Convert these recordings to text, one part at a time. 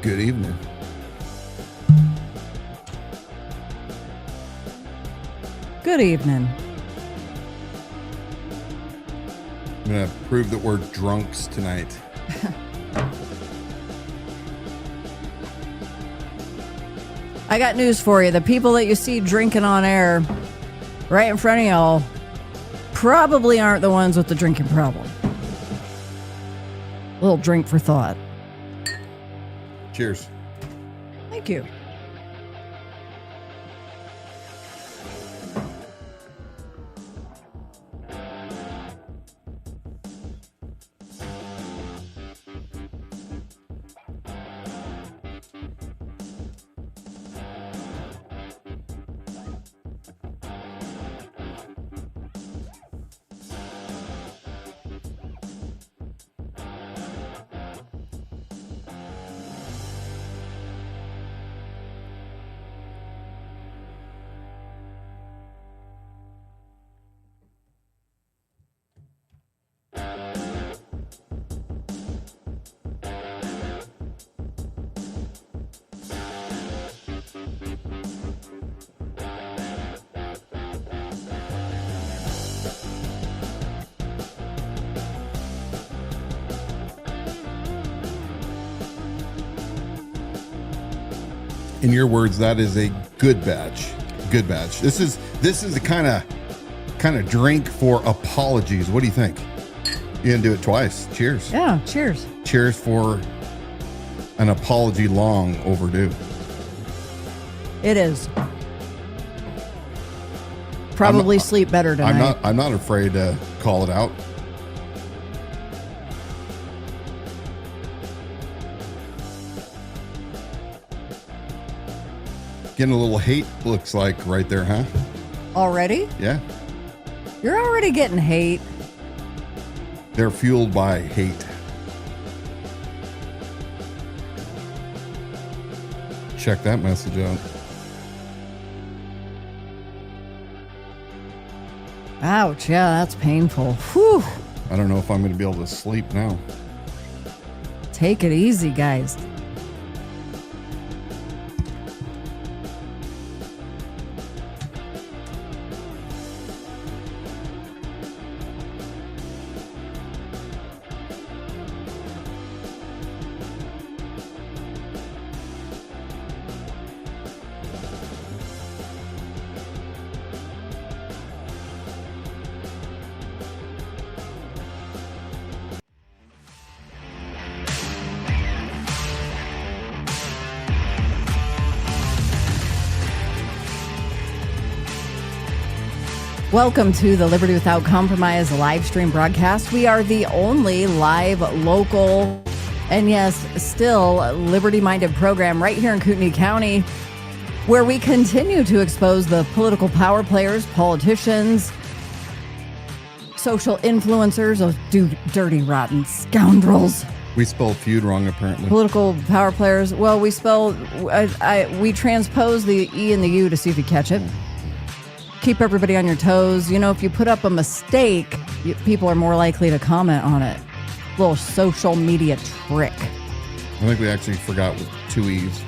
Good evening. Good evening. I'm going to prove that we're drunks tonight. I got news for you. The people that you see drinking on air right in front of y'all probably aren't the ones with the drinking problem. A little drink for thought. Cheers. Thank you. In your words, that is a good batch. Good batch. This is the kind of drink for apologies. What do you think? You didn't do it twice. Cheers. Yeah, cheers. Cheers for an apology long overdue. It is. Probably sleep better tonight. I'm not afraid to call it out. Getting a little hate, looks like, right there, huh? Already? Yeah. You're already getting hate. They're fueled by hate. Check that message out. Ouch, yeah, that's painful. Whew. I don't know if I'm going to be able to sleep now. Take it easy, guys. Welcome to the Liberty Without Compromise live stream broadcast. We are the only live, local, and yes, still liberty-minded program right here in Kootenai County, where we continue to expose the political power players, politicians, social influencers, those dirty, rotten scoundrels. We spelled feud wrong, apparently. Political power players. Well, we transpose the E and the U to see if you catch it. Keep everybody on your toes. You know, if you put up a mistake, people are more likely to comment on it. Little social media trick. I think we actually forgot with two E's.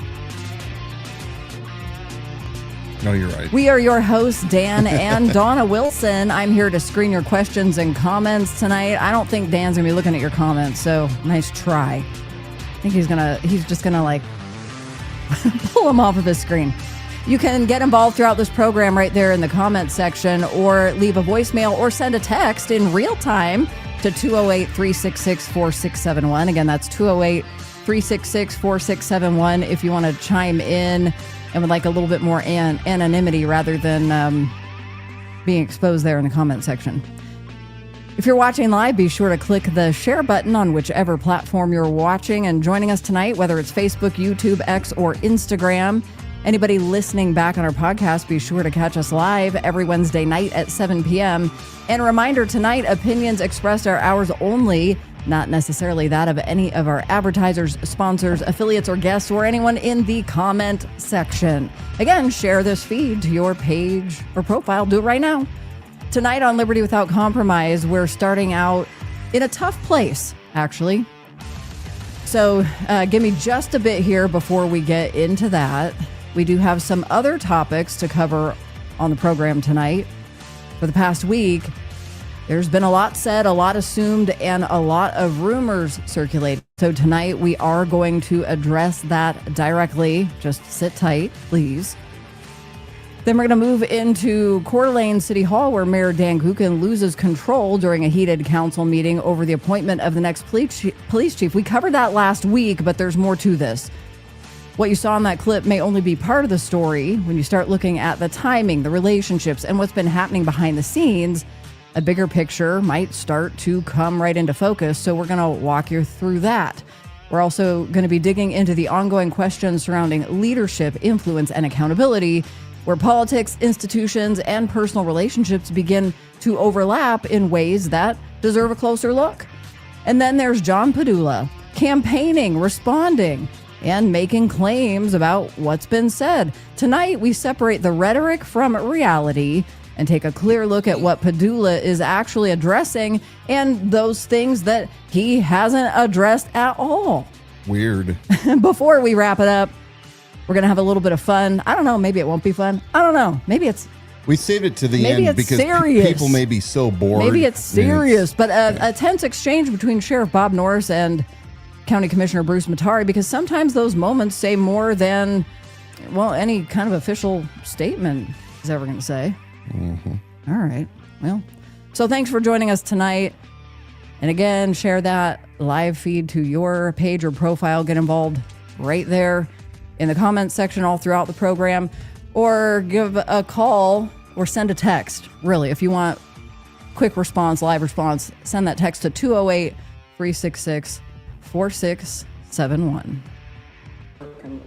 No, you're right. We are your hosts, Dan and Donna Wilson. I'm here to screen your questions and comments tonight. I don't think Dan's gonna be looking at your comments, so nice try. I think he's just gonna like pull them off of his screen. You can get involved throughout this program right there in the comments section, or leave a voicemail or send a text in real time to 208-366-4671. Again, that's 208-366-4671 if you want to chime in and would like a little bit more anonymity rather than being exposed there in the comment section. If you're watching live, be sure to click the share button on whichever platform you're watching and joining us tonight, whether it's Facebook, YouTube, X, or Instagram. Anybody listening back on our podcast, be sure to catch us live every Wednesday night at 7 p.m. And a reminder, tonight, opinions expressed are ours only, not necessarily that of any of our advertisers, sponsors, affiliates, or guests, or anyone in the comment section. Again, share this feed to your page or profile. Do it right now. Tonight on Liberty Without Compromise, we're starting out in a tough place, actually. So give me just a bit here before we get into that. We do have some other topics to cover on the program tonight. For the past week, there's been a lot said, a lot assumed, and a lot of rumors circulating. So tonight we are going to address that directly. Just sit tight, please. Then we're going to move into Coeur City Hall, where Mayor Dan Gookin loses control during a heated council meeting over the appointment of the next police chief. We covered that last week, but there's more to this. What you saw in that clip may only be part of the story. When you start looking at the timing, the relationships, and what's been happening behind the scenes, a bigger picture might start to come right into focus. So we're going to walk you through that. We're also going to be digging into the ongoing questions surrounding leadership, influence, and accountability, where politics, institutions, and personal relationships begin to overlap in ways that deserve a closer look. And then there's John Padulla, campaigning, responding, and making claims about what's been said. Tonight, we separate the rhetoric from reality and take a clear look at what Padulla is actually addressing and those things that he hasn't addressed at all. Weird. Before we wrap it up, we're going to have a little bit of fun. I don't know. Maybe it won't be fun. I don't know. Maybe it's... We saved it to the maybe end it's because serious. People may be so bored. Maybe it's serious. But a tense exchange between Sheriff Bob Norris and County Commissioner Bruce Matari, because sometimes those moments say more than, well, any kind of official statement is ever going to say. Mm-hmm. All right. Well, so thanks for joining us tonight. And again, share that live feed to your page or profile. Get involved right there in the comments section all throughout the program, or give a call or send a text. Really, if you want quick response, live response, send that text to 208-366-4671.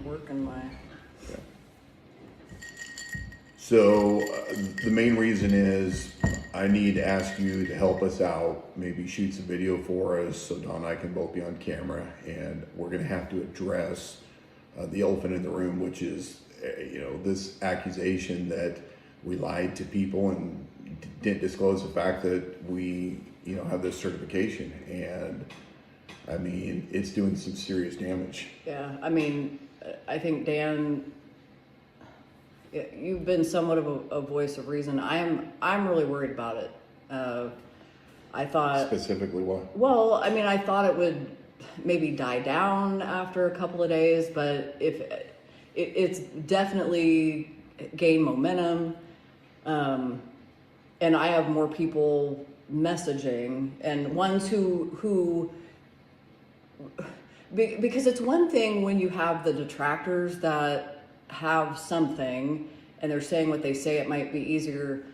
Working my... So the main reason is I need to ask you to help us out, maybe shoot some video for us so Don and I can both be on camera, and we're going to have to address the elephant in the room, which is, this accusation that we lied to people and didn't disclose the fact that we, have this certification. And I mean, it's doing some serious damage. Yeah, I mean, I think Dan, you've been somewhat of a voice of reason. I'm really worried about it. I thought... Specifically what? Well, I mean, I thought it would maybe die down after a couple of days, but if it's definitely gained momentum, and I have more people messaging, and ones who because it's one thing when you have the detractors that have something and they're saying what they say. It might be easier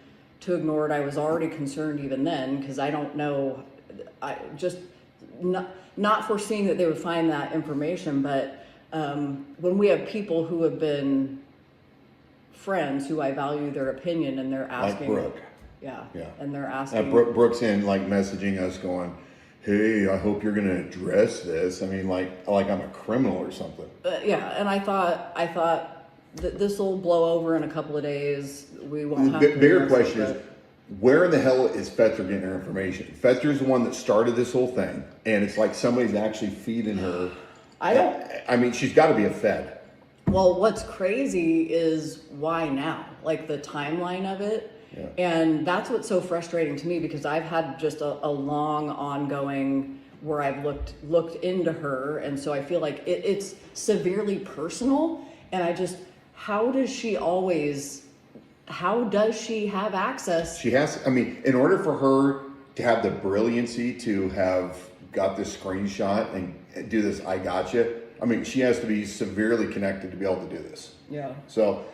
to ignore it. I was already concerned even then because I don't know, I just not foreseeing that they would find that information. But when we have people who have been friends who I value their opinion and they're asking, like Brooke. Yeah. And they're asking. Brooke's in like messaging us going, hey, I hope you're going to address this. I mean, like I'm a criminal or something. Yeah. And I thought that this will blow over in a couple of days. We won't have the bigger question is, where in the hell is Fetzer getting her information? Fetzer's the one that started this whole thing, and it's like somebody's actually feeding her. I mean, she's got to be a Fed. Well, what's crazy is why now? Like the timeline of it. Yeah. And that's what's so frustrating to me, because I've had just a long ongoing where I've looked into her, and so I feel like it's severely personal. And how does she have access? She has, I mean, in order for her to have the brilliancy to have got this screenshot and do this I gotcha, I mean, she has to be severely connected to be able to do this. Yeah. So,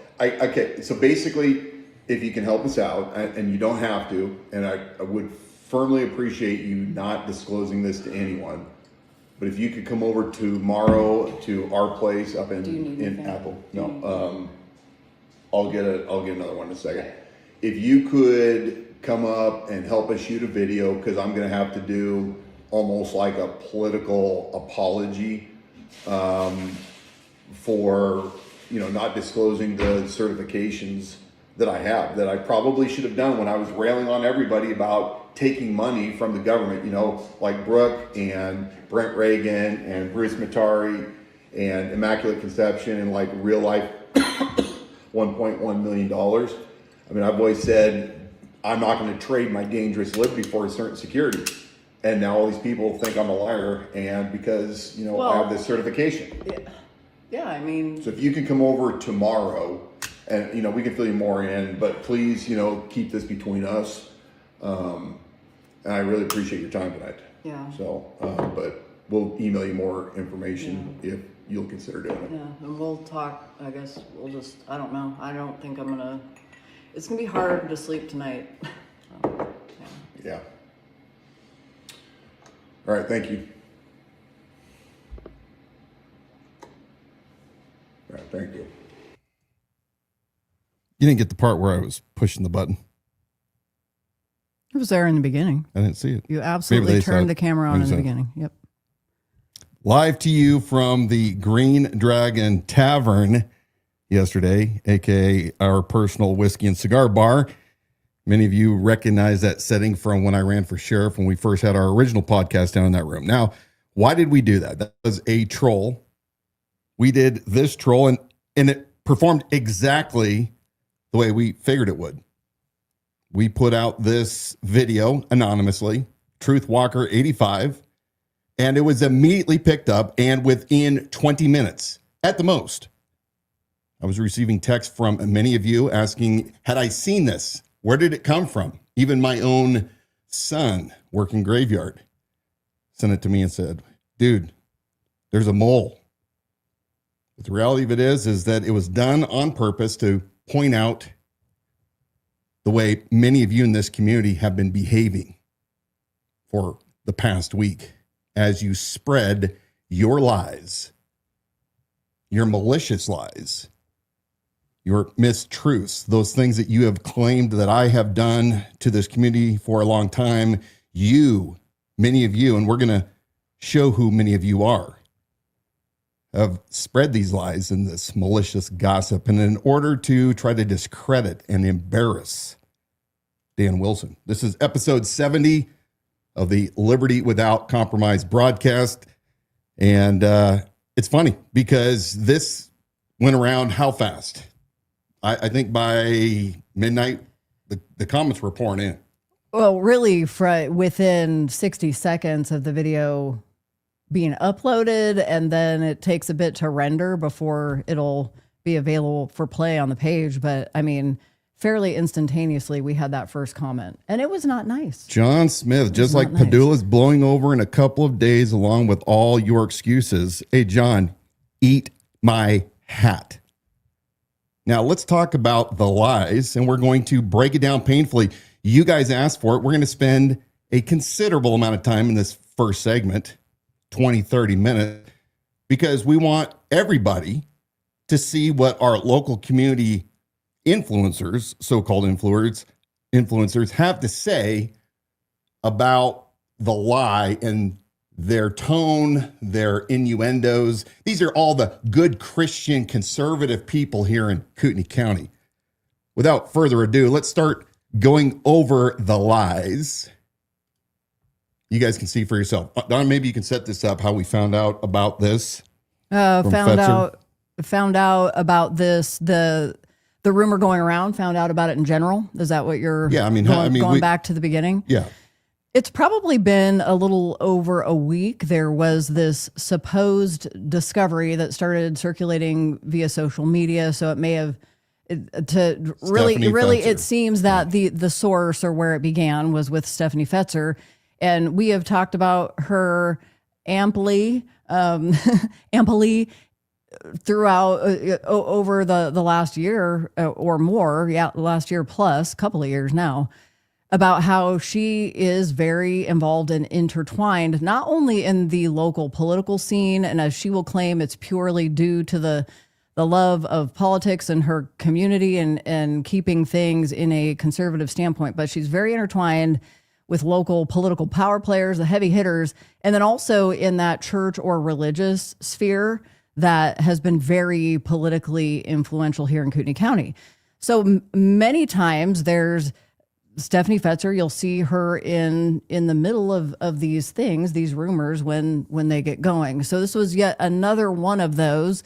so basically, if you can help us out, and you don't have to, and I would firmly appreciate you not disclosing this to anyone, but if you could come over tomorrow to our place up in Apple. No, I'll get another one in a second. If you could come up and help us shoot a video, because I'm going to have to do almost like a political apology for not disclosing the certifications that I have, that I probably should have done when I was railing on everybody about taking money from the government, like Brooke and Brent Reagan and Bruce Matari and Immaculate Conception and like real life $1.1 million. I mean, I've always said I'm not going to trade my dangerous liberty for a certain security. And now all these people think I'm a liar, and because, I have this certification. Yeah, I mean. So if you can come over tomorrow and, we can fill you more in, but please, keep this between us. And I really appreciate your time tonight. Yeah. So, but we'll email you more information if you'll consider doing it. Yeah, and we'll talk, I guess I don't know. I don't think it's going to be hard to sleep tonight. So, yeah. All right, thank you. All right, thank you. You didn't get the part where I was pushing the button. It was there in the beginning. I didn't see it. You absolutely turned the camera on in the beginning. Yep. Live to you from the Green Dragon Tavern yesterday, aka our personal whiskey and cigar bar. Many of you recognize that setting from when I ran for sheriff when we first had our original podcast down in that room. Now, why did we do that? That was a troll. We did this troll and it performed exactly the way we figured it would. We put out this video anonymously, Truth Walker 85, and it was immediately picked up, and within 20 minutes at the most, I was receiving texts from many of you asking, had I seen this? Where did it come from? Even my own son, working graveyard, sent it to me and said, dude, there's a mole. But the reality of it is that it was done on purpose to point out the way many of you in this community have been behaving for the past week as you spread your lies, your malicious lies, your mistruths, those things that you have claimed that I have done to this community for a long time. Many of you, and we're going to show who many of you are, have spread these lies and this malicious gossip, and in order to try to discredit and embarrass Dan Wilson. This is episode 70 of the Liberty Without Compromise broadcast. And it's funny because this went around how fast? I think by midnight, the comments were pouring in. Well, really, within 60 seconds of the video being uploaded, and then it takes a bit to render before it'll be available for play on the page. But I mean, fairly instantaneously, we had that first comment, and it was not nice. John Smith, just like Padulla's blowing over in a couple of days, along with all your excuses. Hey, John, eat my hat. Now, let's talk about the lies, and we're going to break it down painfully. You guys asked for it. We're going to spend a considerable amount of time in this first segment, 20, 30 minutes, because we want everybody to see what our local community influencers, so-called influencers, have to say about the lie and their tone, their innuendos. These are all the good Christian conservative people here in Kootenai County. Without further ado, let's start going over the lies. You guys can see for yourself. Don, maybe you can set this up, how we found out about this. Found out about this, the rumor going around, found out about it in general. Is that what you're going back to the beginning? Yeah. It's probably been a little over a week. There was this supposed discovery that started circulating via social media. So it may have it seems that the source or where it began was with Stephanie Fetzer. And we have talked about her amply throughout over the last year or more, last year plus, couple of years now, about how she is very involved and intertwined, not only in the local political scene, and as she will claim, it's purely due to the love of politics and her community and keeping things in a conservative standpoint, but she's very intertwined with local political power players, the heavy hitters, and then also in that church or religious sphere that has been very politically influential here in Kootenai County. So many times there's Stephanie Fetzer, you'll see her in the middle of these things, these rumors when they get going. So this was yet another one of those.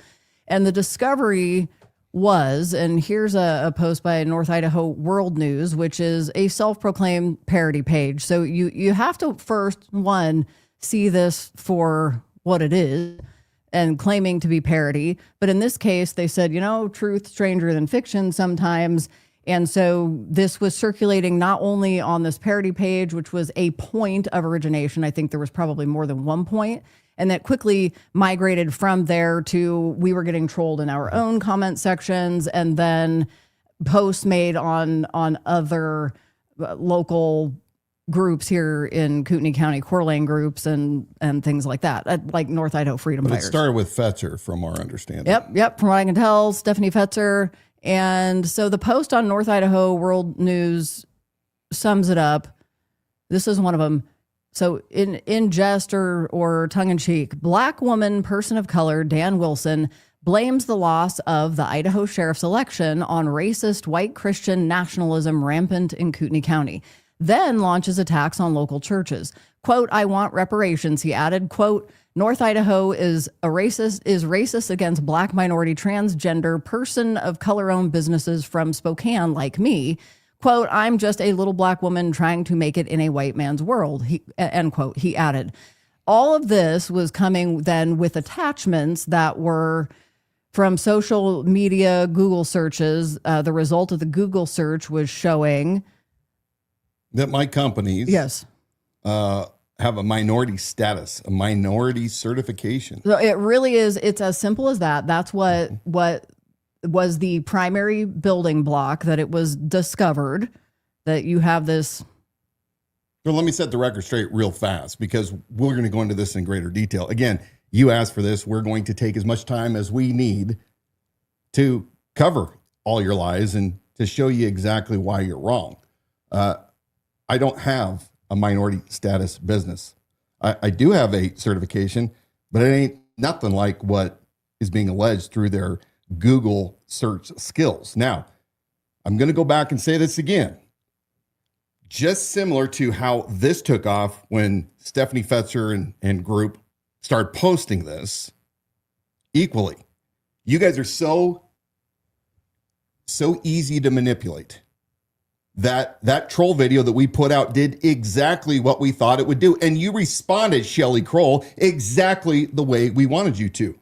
And the discovery was, and here's a post by North Idaho World News, which is a self-proclaimed parody page. So you have to first, one, see this for what it is and claiming to be parody. But in this case, they said, truth stranger than fiction sometimes. And so this was circulating not only on this parody page, which was a point of origination. I think there was probably more than one point. And that quickly migrated from there to we were getting trolled in our own comment sections, and then posts made on other local groups here in Kootenai County, Coeur groups and things like that, like North Idaho Freedom But Fighters. it started with Fetzer, from our understanding. Yep. From what I can tell, Stephanie Fetzer. And so the post on North Idaho World News sums it up. This is one of them. So in jest or tongue-in-cheek, Black woman, person of color, Dan Wilson, blames the loss of the Idaho sheriff's election on racist white Christian nationalism rampant in Kootenai County. Then launches attacks on local churches. Quote, I want reparations, he added. Quote, North Idaho is racist against Black, minority, transgender, person of color-owned businesses from Spokane like me. Quote, I'm just a little Black woman trying to make it in a white man's world, end quote, he added. All of this was coming then with attachments that were from social media Google searches. The result of the Google search was showing that my companies yes have a minority status, a minority certification. So it really is. It's as simple as that. That's what was the primary building block, that it was discovered that you have this. So let me set the record straight real fast, because we're going to go into this in greater detail. Again, you asked for this. We're going to take as much time as we need to cover all your lies and to show you exactly why you're wrong. I don't have a minority status business. I do have a certification, but it ain't nothing like what is being alleged through their Google search skills. Now, I'm going to go back and say this again. Just similar to how this took off when Stephanie Fetzer and group started posting this, equally, you guys are so easy to manipulate. That troll video that we put out did exactly what we thought it would do. And you responded, Shelley Kroll, exactly the way we wanted you to.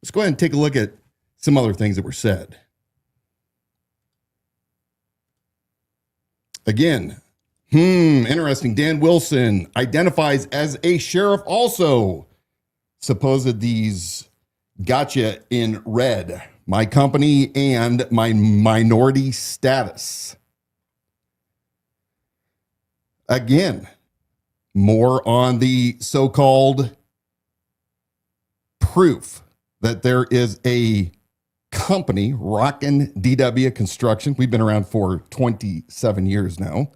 Let's go ahead and take a look at some other things that were said. Again, interesting. Dan Wilson identifies as a sheriff also. Supposed these gotcha in red. My company and my minority status. Again, more on the so-called proof that there is a company, Rockin' DW Construction. We've been around for 27 years now.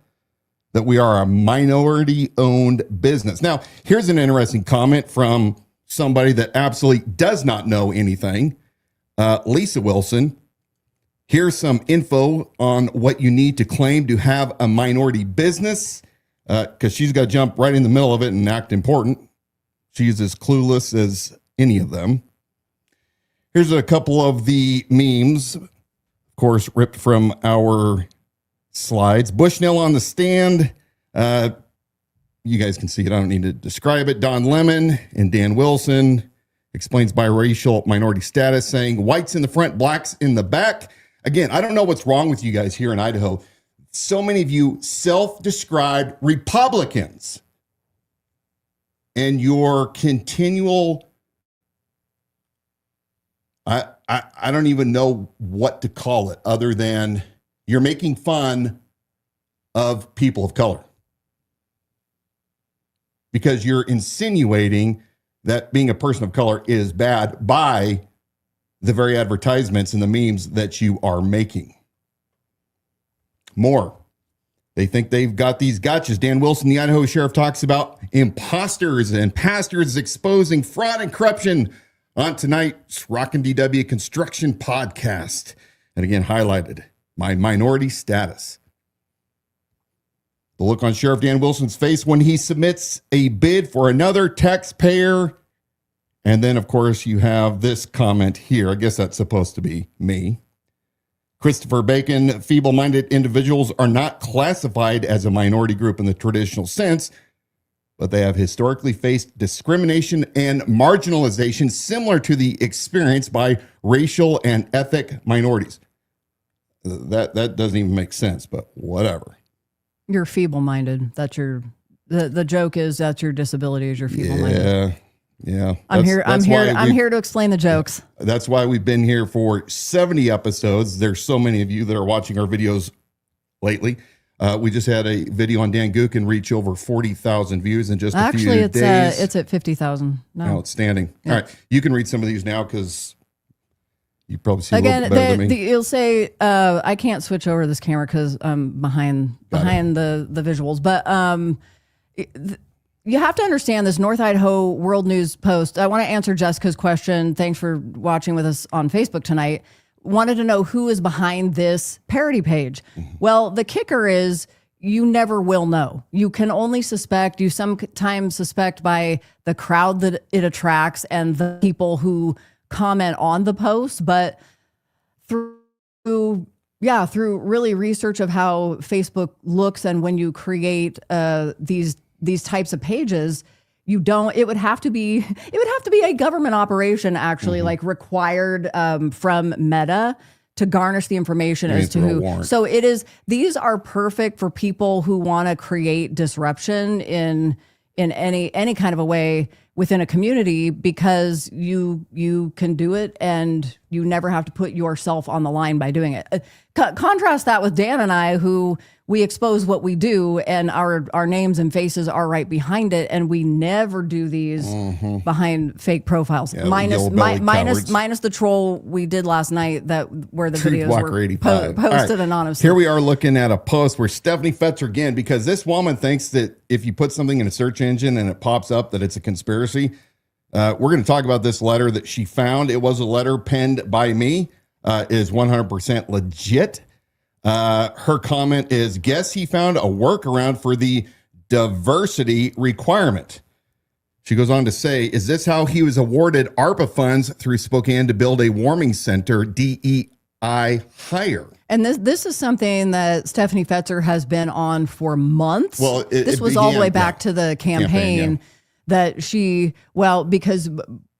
That we are a minority-owned business. Now, here's an interesting comment from somebody that absolutely does not know anything. Lisa Wilson. Here's some info on what you need to claim to have a minority business, because she's got to jump right in the middle of it and act important. She's as clueless as any of them. Here's a couple of the memes, of course, ripped from our slides. Bushnell on the stand. You guys can see it. I don't need to describe it. Don Lemon and Dan Wilson explains biracial minority status, saying whites in the front, blacks in the back. Again, I don't know what's wrong with you guys here in Idaho. So many of you self-described Republicans, and your continual I don't even know what to call it other than you're making fun of people of color. Because you're insinuating that being a person of color is bad by the very advertisements and the memes that you are making. More. They think they've got these gotchas. Dan Wilson, the Idaho sheriff, talks about imposters and pastors exposing fraud and corruption on tonight's Rockin' DW Construction podcast. And again, highlighted my minority status. The look on Sheriff Dan Wilson's face when he submits a bid for another taxpayer. And then, of course, you have this comment here. I guess that's supposed to be me. Christopher Bacon, feeble-minded individuals are not classified as a minority group in the traditional sense, but they have historically faced discrimination and marginalization similar to the experience by racial and ethnic minorities. That doesn't even make sense, but whatever. You're feeble-minded. That's the joke is that your disability is your feeble-minded. Yeah. I'm here to explain the jokes. That's why we've been here for 70 episodes. There's so many of you that are watching our videos lately. We just had a video on Dan Gookin reach over 40,000 views in just a few days. Actually, it's at 50,000. No. Outstanding. Yeah. All right. You can read some of these now because you probably see again, a little better than me. You'll say, I can't switch over this camera because I'm behind the visuals. But you have to understand this North Idaho World News Post. I want to answer Jessica's question. Thanks for watching with us on Facebook tonight. Wanted to know who is behind this parody page. Mm-hmm. Well, the kicker is you never will know. You can only suspect. You sometimes suspect by the crowd that it attracts and the people who comment on the post. But through really research of how Facebook looks and when you create these types of pages, it would have to be a government operation actually, mm-hmm. like required from Meta to garnish the information as to who. So these are perfect for people who want to create disruption in any kind of a way within a community, because you can do it and you never have to put yourself on the line by doing it. Contrast that with Dan and I, who we expose what we do and our names and faces are right behind it, and we never do these mm-hmm. behind fake profiles. Yeah, minus the troll we did last night where the videos were posted anonymously. Here we are looking at a post where Stephanie Fetzer again, because this woman thinks that if you put something in a search engine and it pops up that it's a conspiracy. We're going to talk about this letter that she found. It was a letter penned by me. Is 100% legit. Her comment is, guess he found a workaround for the diversity requirement. She goes on to say, is this how he was awarded ARPA funds through Spokane to build a warming center, DEI hire? And this is something that Stephanie Fetzer has been on for months. Well, this was all the way back to the campaign that because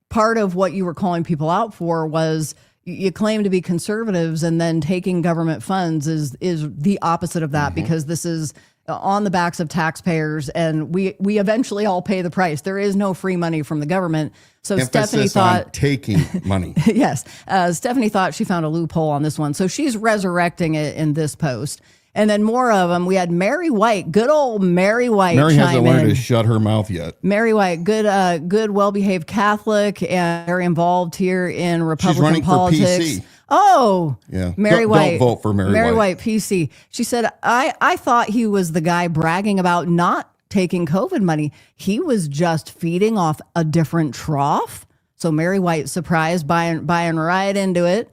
part of what you were calling people out for was you claim to be conservatives, and then taking government funds is the opposite of that, mm-hmm. because this is on the backs of taxpayers, and we eventually all pay the price. There is no free money from the government. So Stephanie thought taking money. Yes. Stephanie thought she found a loophole on this one. So she's resurrecting it in this post. And then more of them. We had Mary White, good old Mary White. Mary hasn't learned to shut her mouth yet. Mary White, good, well-behaved Catholic and very involved here in Republican politics. For PC. Oh, yeah. Mary White. Don't vote for Mary White, PC. She said, I thought he was the guy bragging about not taking COVID money. He was just feeding off a different trough. So Mary White, surprised, buying right into it.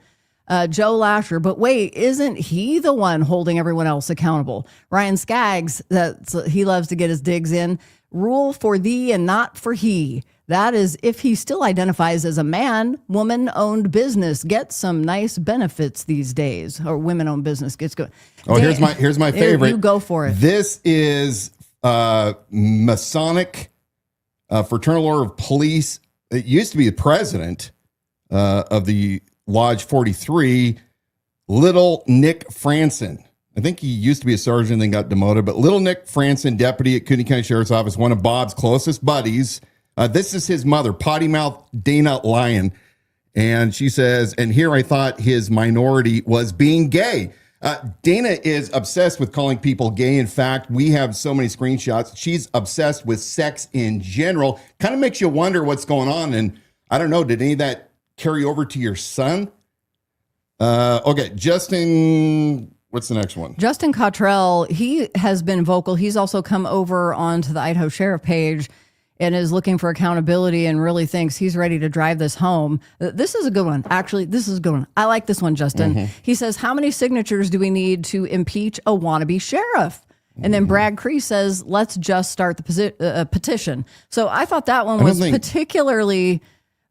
Joe Lasher, but wait, isn't he the one holding everyone else accountable? Ryan Skaggs, he loves to get his digs in. Rule for thee and not for he. That is, if he still identifies as a man, woman-owned business gets some nice benefits these days, or women-owned business gets good. Oh, here's my favorite. You go for it. This is Masonic Fraternal Order of Police. It used to be the president of the Lodge 43, Little Nick Franson. I think he used to be a sergeant and then got demoted, but Little Nick Franson, deputy at Cooney County Sheriff's Office, one of Bob's closest buddies. This is his mother, potty mouth Dana Lyon. And she says, and here I thought his minority was being gay. Dana is obsessed with calling people gay. In fact, we have so many screenshots. She's obsessed with sex in general. Kind of makes you wonder what's going on. And I don't know, did any of that carry over to your son? Okay, Justin, what's the next one? Justin Cottrell, he has been vocal. He's also come over onto the Idaho Sheriff page and is looking for accountability and really thinks he's ready to drive this home. This is a good one. Actually, this is a good one. I like this one, Justin. He says, how many signatures do we need to impeach a wannabe sheriff? And then Brad Cree says, let's just start the petition. So I thought that one was particularly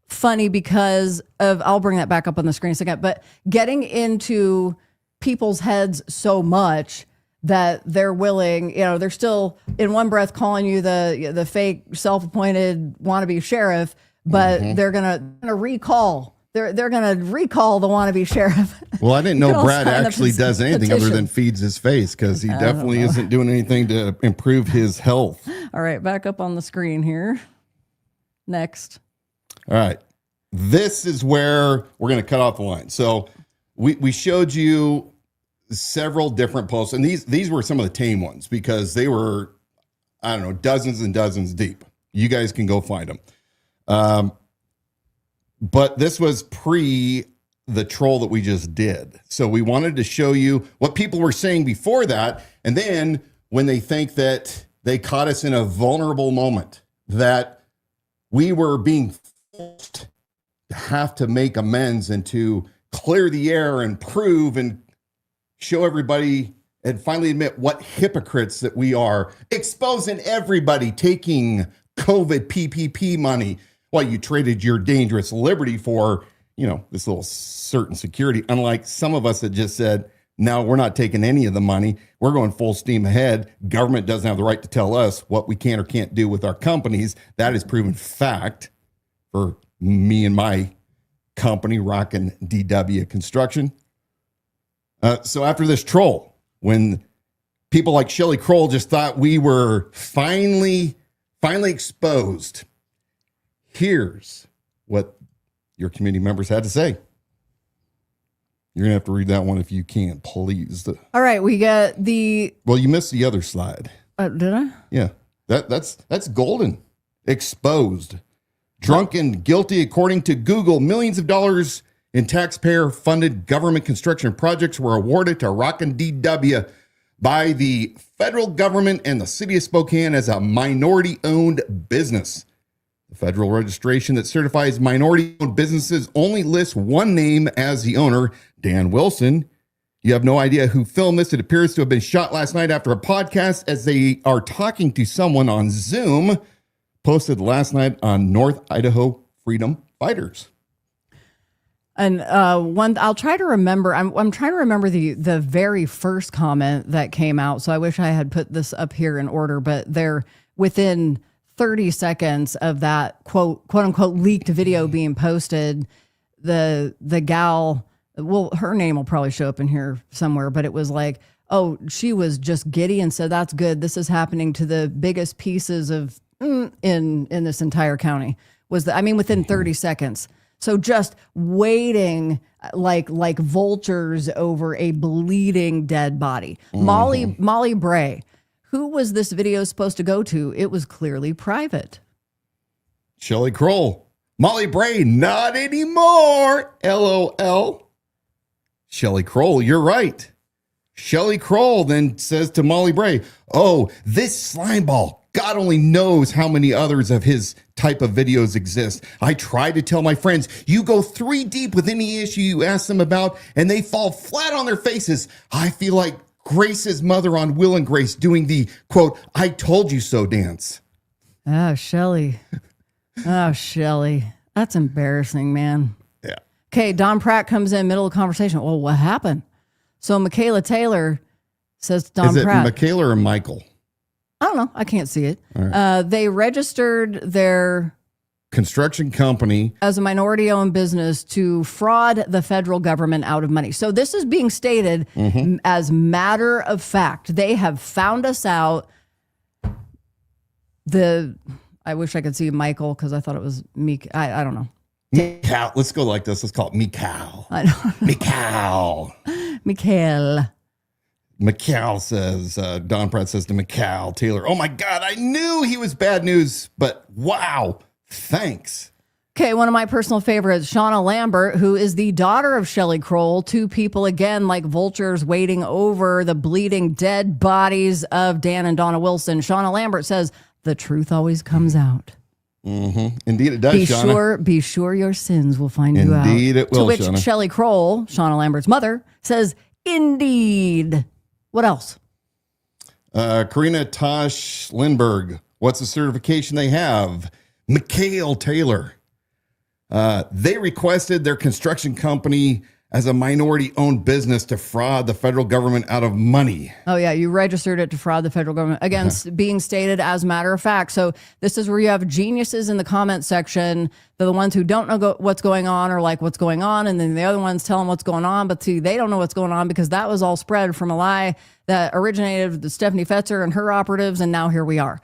funny because of, I'll bring that back up on the screen in a second, but getting into people's heads so much that they're willing, they're still in one breath calling you the fake self-appointed wannabe sheriff, but they're gonna recall. They're gonna recall the wannabe sheriff. Well, I didn't know Brad actually does anything other than feeds his face, because he definitely isn't doing anything to improve his health. All right, back up on the screen here. Next. All right. This is where we're going to cut off the line. So we showed you several different posts, and these were some of the tame ones because they were, I don't know, dozens and dozens deep. You guys can go find them. But this was pre the troll that we just did. So we wanted to show you what people were saying before that. And then when they think that they caught us in a vulnerable moment, that we were being forced to have to make amends and to clear the air and prove and show everybody and finally admit what hypocrites that we are, exposing everybody taking COVID PPP money while you traded your dangerous liberty for, this little certain security. Unlike some of us that just said, no, we're not taking any of the money. We're going full steam ahead. Government doesn't have the right to tell us what we can or can't do with our companies. That is proven fact for me and my company, Rockin' DW Construction. So after this troll, when people like Shelley Kroll just thought we were finally exposed, here's what your community members had to say. You're going to have to read that one if you can, please. All right, we got the... Well, you missed the other slide. Did I? Yeah, that's golden. Exposed. Drunk and guilty, according to Google, millions of dollars in taxpayer-funded government construction projects were awarded to Rockin' DW by the federal government and the city of Spokane as a minority-owned business. The federal registration that certifies minority-owned businesses only lists one name as the owner, Dan Wilson. You have no idea who filmed this. It appears to have been shot last night after a podcast as they are talking to someone on Zoom, posted last night on North Idaho Freedom Fighters. And I'll try to remember. I'm trying to remember the very first comment that came out. So I wish I had put this up here in order. But they're within 30 seconds of that quote unquote leaked video being posted. The gal, well, her name will probably show up in here somewhere. But it was like, oh, she was just giddy and said, "That's good. This is happening to the biggest pieces of in this entire county." Within 30 seconds. So just waiting like vultures over a bleeding dead body. Molly Bray. Who was this video supposed to go to? It was clearly private. Shelley Kroll. Molly Bray, not anymore. LOL. Shelley Kroll, you're right. Shelley Kroll then says to Molly Bray, "Oh, this slimeball. God only knows how many others of his type of videos exist. I try to tell my friends, you go 3 deep with any issue you ask them about, and they fall flat on their faces. I feel like Grace's mother on Will and Grace doing the, quote, 'I told you so' dance." Oh, Shelley. Oh, Shelley. That's embarrassing, man. Yeah. Okay, Don Pratt comes in middle of the conversation. Well, what happened? So Michaela Taylor says to Don Pratt. Is it Michaela or Michael? I don't know. I can't see it. Right. They registered their construction company as a minority-owned business to fraud the federal government out of money. So this is being stated as matter of fact. They have found us out. I wish I could see Michael because I thought it was Meek. I don't know. Meow. Let's go like this. Let's call it meow. I don't know. Meow. Mikhail. McCall says, Don Pratt says to McCall Taylor, oh my God, I knew he was bad news, but wow, thanks. Okay, one of my personal favorites, Shauna Lambert, who is the daughter of Shelley Kroll. Two people, again, like vultures waiting over the bleeding dead bodies of Dan and Donna Wilson. Shauna Lambert says, the truth always comes out. Mm-hmm. Indeed it does, Be sure your sins will find you out. Indeed it will, To which Shauna. Shelley Kroll, Shauna Lambert's mother, says, indeed. What else? Karina Tosh Lindberg, what's the certification they have? Mikhail Taylor. They requested their construction company as a minority-owned business to fraud the federal government out of money. Oh, yeah, you registered it to fraud the federal government. Again, being stated as a matter of fact. So this is where you have geniuses in the comment section. They're the ones who don't know what's going on or like what's going on. And then the other ones tell them what's going on. But see, they don't know what's going on because that was all spread from a lie that originated with Stephanie Fetzer and her operatives. And now here we are.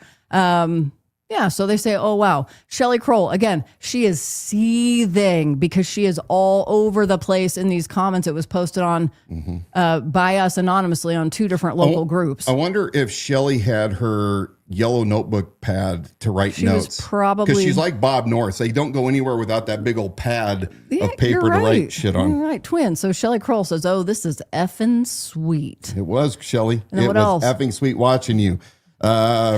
Yeah, so they say, oh, wow. Shelley Kroll, again, she is seething because she is all over the place in these comments. It was posted on by us anonymously on 2 different local groups. I wonder if Shelley had her yellow notebook pad to write notes. Was probably... Because she's like Bob Norris. They don't go anywhere without that big old pad of paper to write shit on. You're right, twin. So Shelley Kroll says, oh, this is effing sweet. It was, Shelley. And it what was else? effing sweet watching you.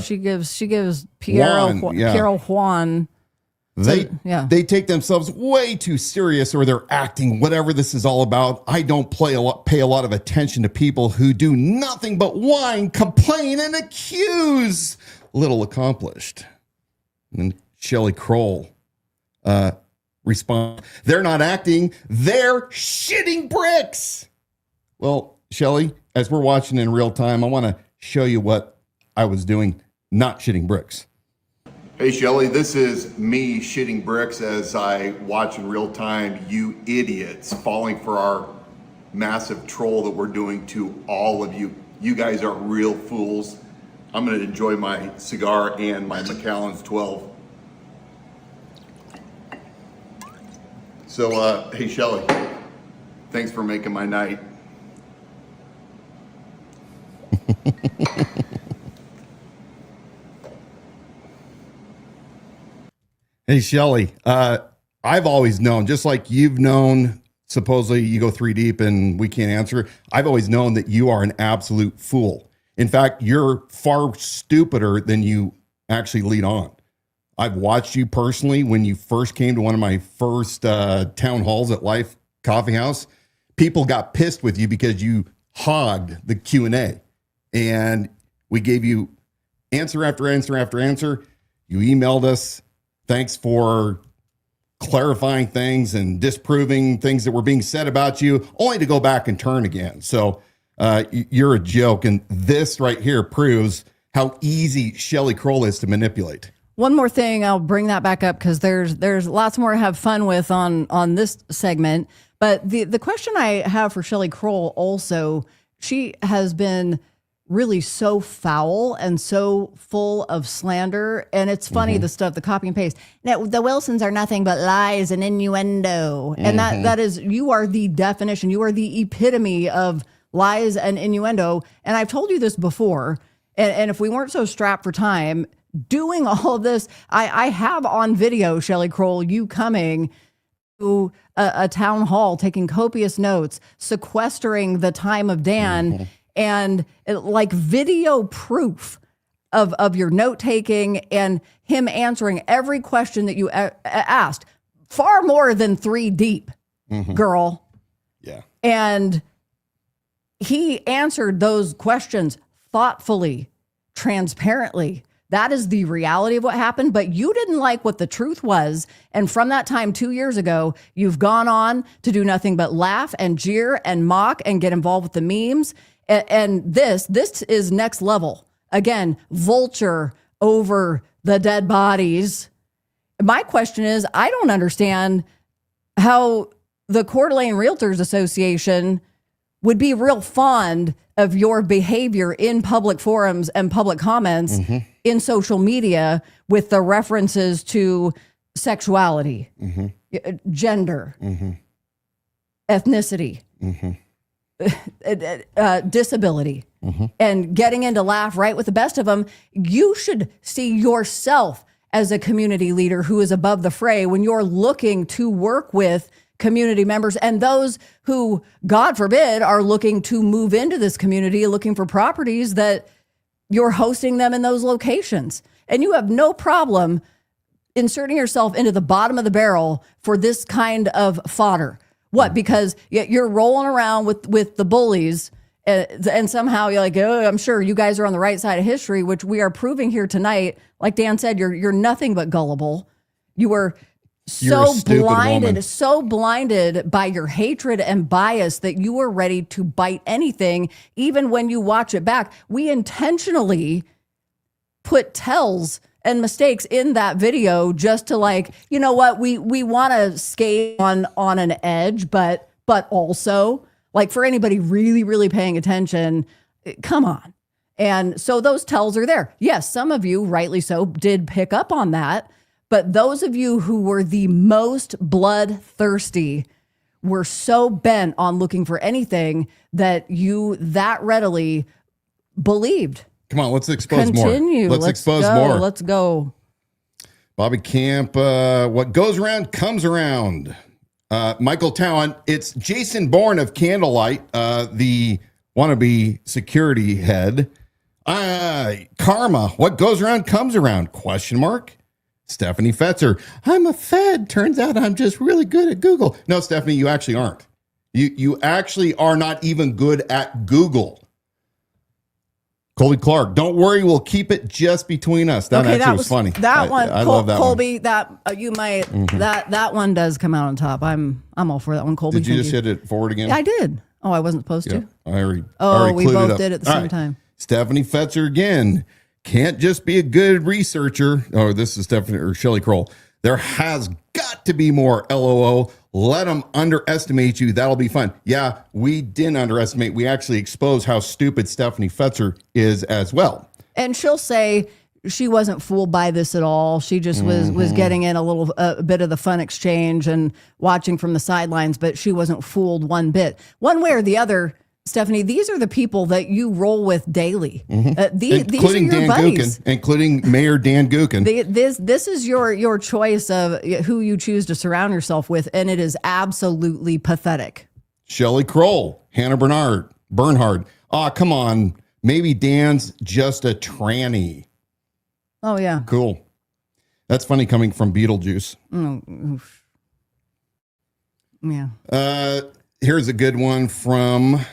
She gives Piero Juan. They take themselves way too serious, or they're acting whatever this is all about. I don't pay a lot of attention to people who do nothing but whine, complain, and accuse. Little accomplished. And then Shelley Kroll responds, they're not acting, they're shitting bricks. Well, Shelley, as we're watching in real time, I want to show you what I was doing, not shitting bricks. Hey Shelley, this is me shitting bricks as I watch in real time you idiots falling for our massive troll that we're doing to all of you. You guys are real fools. I'm gonna enjoy my cigar and my Macallan's 12. So, hey Shelley, thanks for making my night. Hey, Shelley, I've always known, just like you've known, supposedly you go 3 deep and we can't answer. I've always known that you are an absolute fool. In fact, you're far stupider than you actually lead on. I've watched you personally when you first came to one of my first town halls at Life Coffee House. People got pissed with you because you hogged the Q&A. And we gave you answer after answer after answer. You emailed us. Thanks for clarifying things and disproving things that were being said about you, only to go back and turn again. So you're a joke. And this right here proves how easy Shelley Kroll is to manipulate. One more thing, I'll bring that back up because there's lots more to have fun with on this segment. But the question I have for Shelley Kroll also, she has been really so foul and so full of slander. And it's funny, the stuff, the copy and paste. Now, the Wilsons are nothing but lies and innuendo. And that is, you are the definition, you are the epitome of lies and innuendo. And I've told you this before. And if we weren't so strapped for time, doing all of this, I have on video, Shelley Kroll, you coming to a town hall, taking copious notes, sequestering the time of Dan, and like video proof of your note taking and him answering every question that you asked, far more than 3 deep, girl. Yeah. And he answered those questions thoughtfully, transparently. That is the reality of what happened, but you didn't like what the truth was. And from that time 2 years ago, you've gone on to do nothing but laugh and jeer and mock and get involved with the memes. And this is next level. Again, vulture over the dead bodies. My question is, I don't understand how the Coeur d'Alene Realtors Association would be real fond of your behavior in public forums and public comments in social media with the references to sexuality. gender, ethnicity, disability, and getting in to laugh right with the best of them, you should see yourself as a community leader who is above the fray when you're looking to work with community members and those who, God forbid, are looking to move into this community, looking for properties that you're hosting them in those locations. And you have no problem inserting yourself into the bottom of the barrel for this kind of fodder. What? Because you're rolling around with the bullies and somehow you're like, oh, I'm sure you guys are on the right side of history, which we are proving here tonight. Like Dan said, you're nothing but gullible. You were so blinded by your hatred and bias that you were ready to bite anything, even when you watch it back. We intentionally put tells and mistakes in that video just to, like, you know what, we want to skate on an edge, but also, like, for anybody really, really paying attention, come on. And so those tells are there. Yes, some of you, rightly so, did pick up on that. But those of you who were the most bloodthirsty were so bent on looking for anything that you that readily believed. Come on, let's expose more. Let's expose go. more. Let's go. Bobby Camp, what goes around comes around. Michael Towan, it's Jason Bourne of Candlelight, the wannabe security head. Karma, what goes around comes around, question mark. Stephanie Fetzer, I'm a Fed. Turns out I'm just really good at Google. No, Stephanie, you actually aren't. You actually are not even good at Google. Colby Clark, don't worry, we'll keep it just between us. That was funny. That one, I love that Colby, one. that you might that one does come out on top. I'm all for that one, Colby. Did you just hit it forward again? I did. Oh, I wasn't supposed to. I already we both up. did at the same time. Stephanie Fetzer again. Can't just be a good researcher. Oh, this is Stephanie or Shelley Kroll. There has got to be more. LOO. Let them underestimate you. That'll be fun. Yeah, we didn't underestimate. We actually expose how stupid Stephanie Fetzer is as well. And she'll say she wasn't fooled by this at all. She just was getting in a bit of the fun exchange and watching from the sidelines, but she wasn't fooled one bit. One way or the other, Stephanie, these are the people that you roll with daily. Including Dan Gookin, including Mayor Dan Gookin. This is your choice of who you choose to surround yourself with, and it is absolutely pathetic. Shelley Kroll, Hannah Bernhard. Oh, come on. Maybe Dan's just a tranny. Oh, yeah. Cool. That's funny coming from Beetlejuice. Yeah. Here's a good one from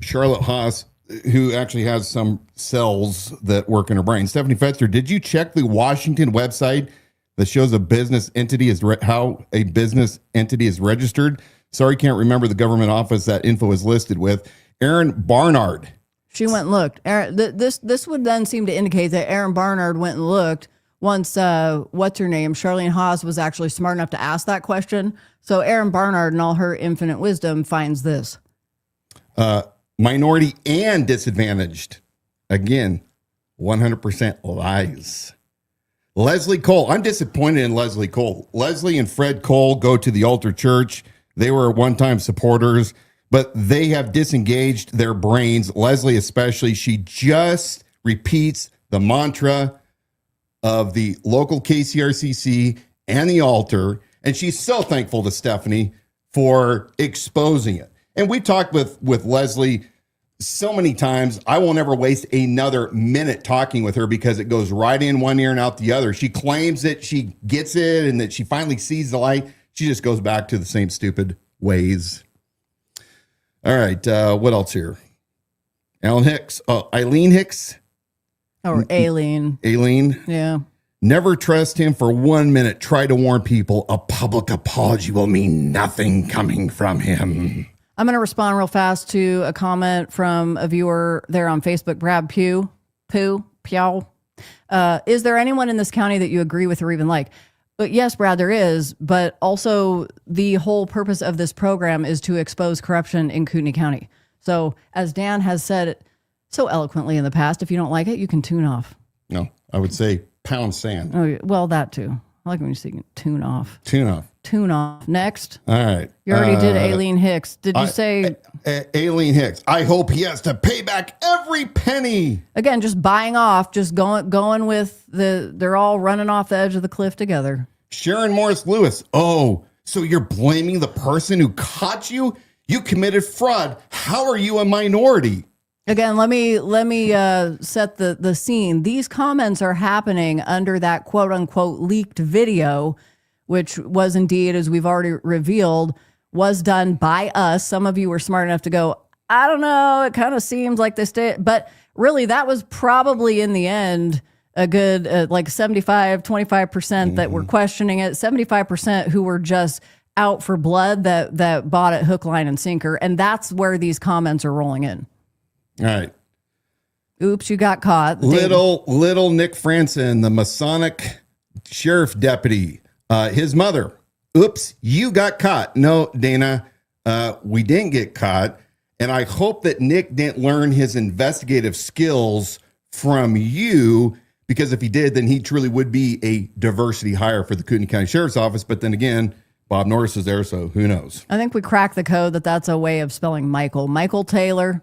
Charlotte Haas, who actually has some cells that work in her brain. Stephanie Fetzer, did you check the Washington website that shows a business entity is how a business entity is registered? Sorry, can't remember the government office that info is listed with. Aaron Barnard. She went and looked. This would then seem to indicate that Aaron Barnard went and looked once, what's her name? Charlene Haas was actually smart enough to ask that question. So Aaron Barnard, in all her infinite wisdom, finds this. Minority and disadvantaged. Again, 100% lies. Leslie Cole. I'm disappointed in Leslie Cole. Leslie and Fred Cole go to the altar church. They were one-time supporters, but they have disengaged their brains. Leslie especially, she just repeats the mantra of the local KCRCC and the altar, and she's so thankful to Stephanie for exposing it. And we talked with Leslie so many times. I will never waste another minute talking with her because it goes right in one ear and out the other. She claims that she gets it and that she finally sees the light. She just goes back to the same stupid ways. All right. What else here? Eileen Hicks. Or Aileen. Aileen. Yeah. Never trust him for 1 minute. Try to warn people. A public apology will mean nothing coming from him. I'm going to respond real fast to a comment from a viewer there on Facebook, Brad Pew. Is there anyone in this county that you agree with or even like? But yes, Brad, there is. But also the whole purpose of this program is to expose corruption in Kootenai County. So as Dan has said so eloquently in the past, if you don't like it, you can tune off. No, I would say pound sand. Oh, well, that too. I like when you say tune off. Tune off. Tune off. Next. All right. You already did Aileen Hicks. Did you say... Aileen Hicks. I hope he has to pay back every penny. Again, just buying off, just going with they're all running off the edge of the cliff together. Sharon Morris Lewis. Oh, so you're blaming the person who caught you? You committed fraud. How are you a minority? Again, let me set the scene. These comments are happening under that quote unquote leaked video, which was indeed, as we've already revealed, was done by us. Some of you were smart enough to go, I don't know, it kind of seems like this did, but really that was probably in the end a good like 75, 25% that were questioning it, 75% who were just out for blood that bought it hook, line, and sinker. And that's where these comments are rolling in. All right. Oops, you got caught. Little Nick Franson, the Masonic sheriff deputy, his mother. Oops, you got caught. No, Dana, we didn't get caught. And I hope that Nick didn't learn his investigative skills from you, because if he did, then he truly would be a diversity hire for the Kootenai County Sheriff's Office. But then again, Bob Norris is there, so who knows? I think we cracked the code that's a way of spelling Michael. Michael Taylor.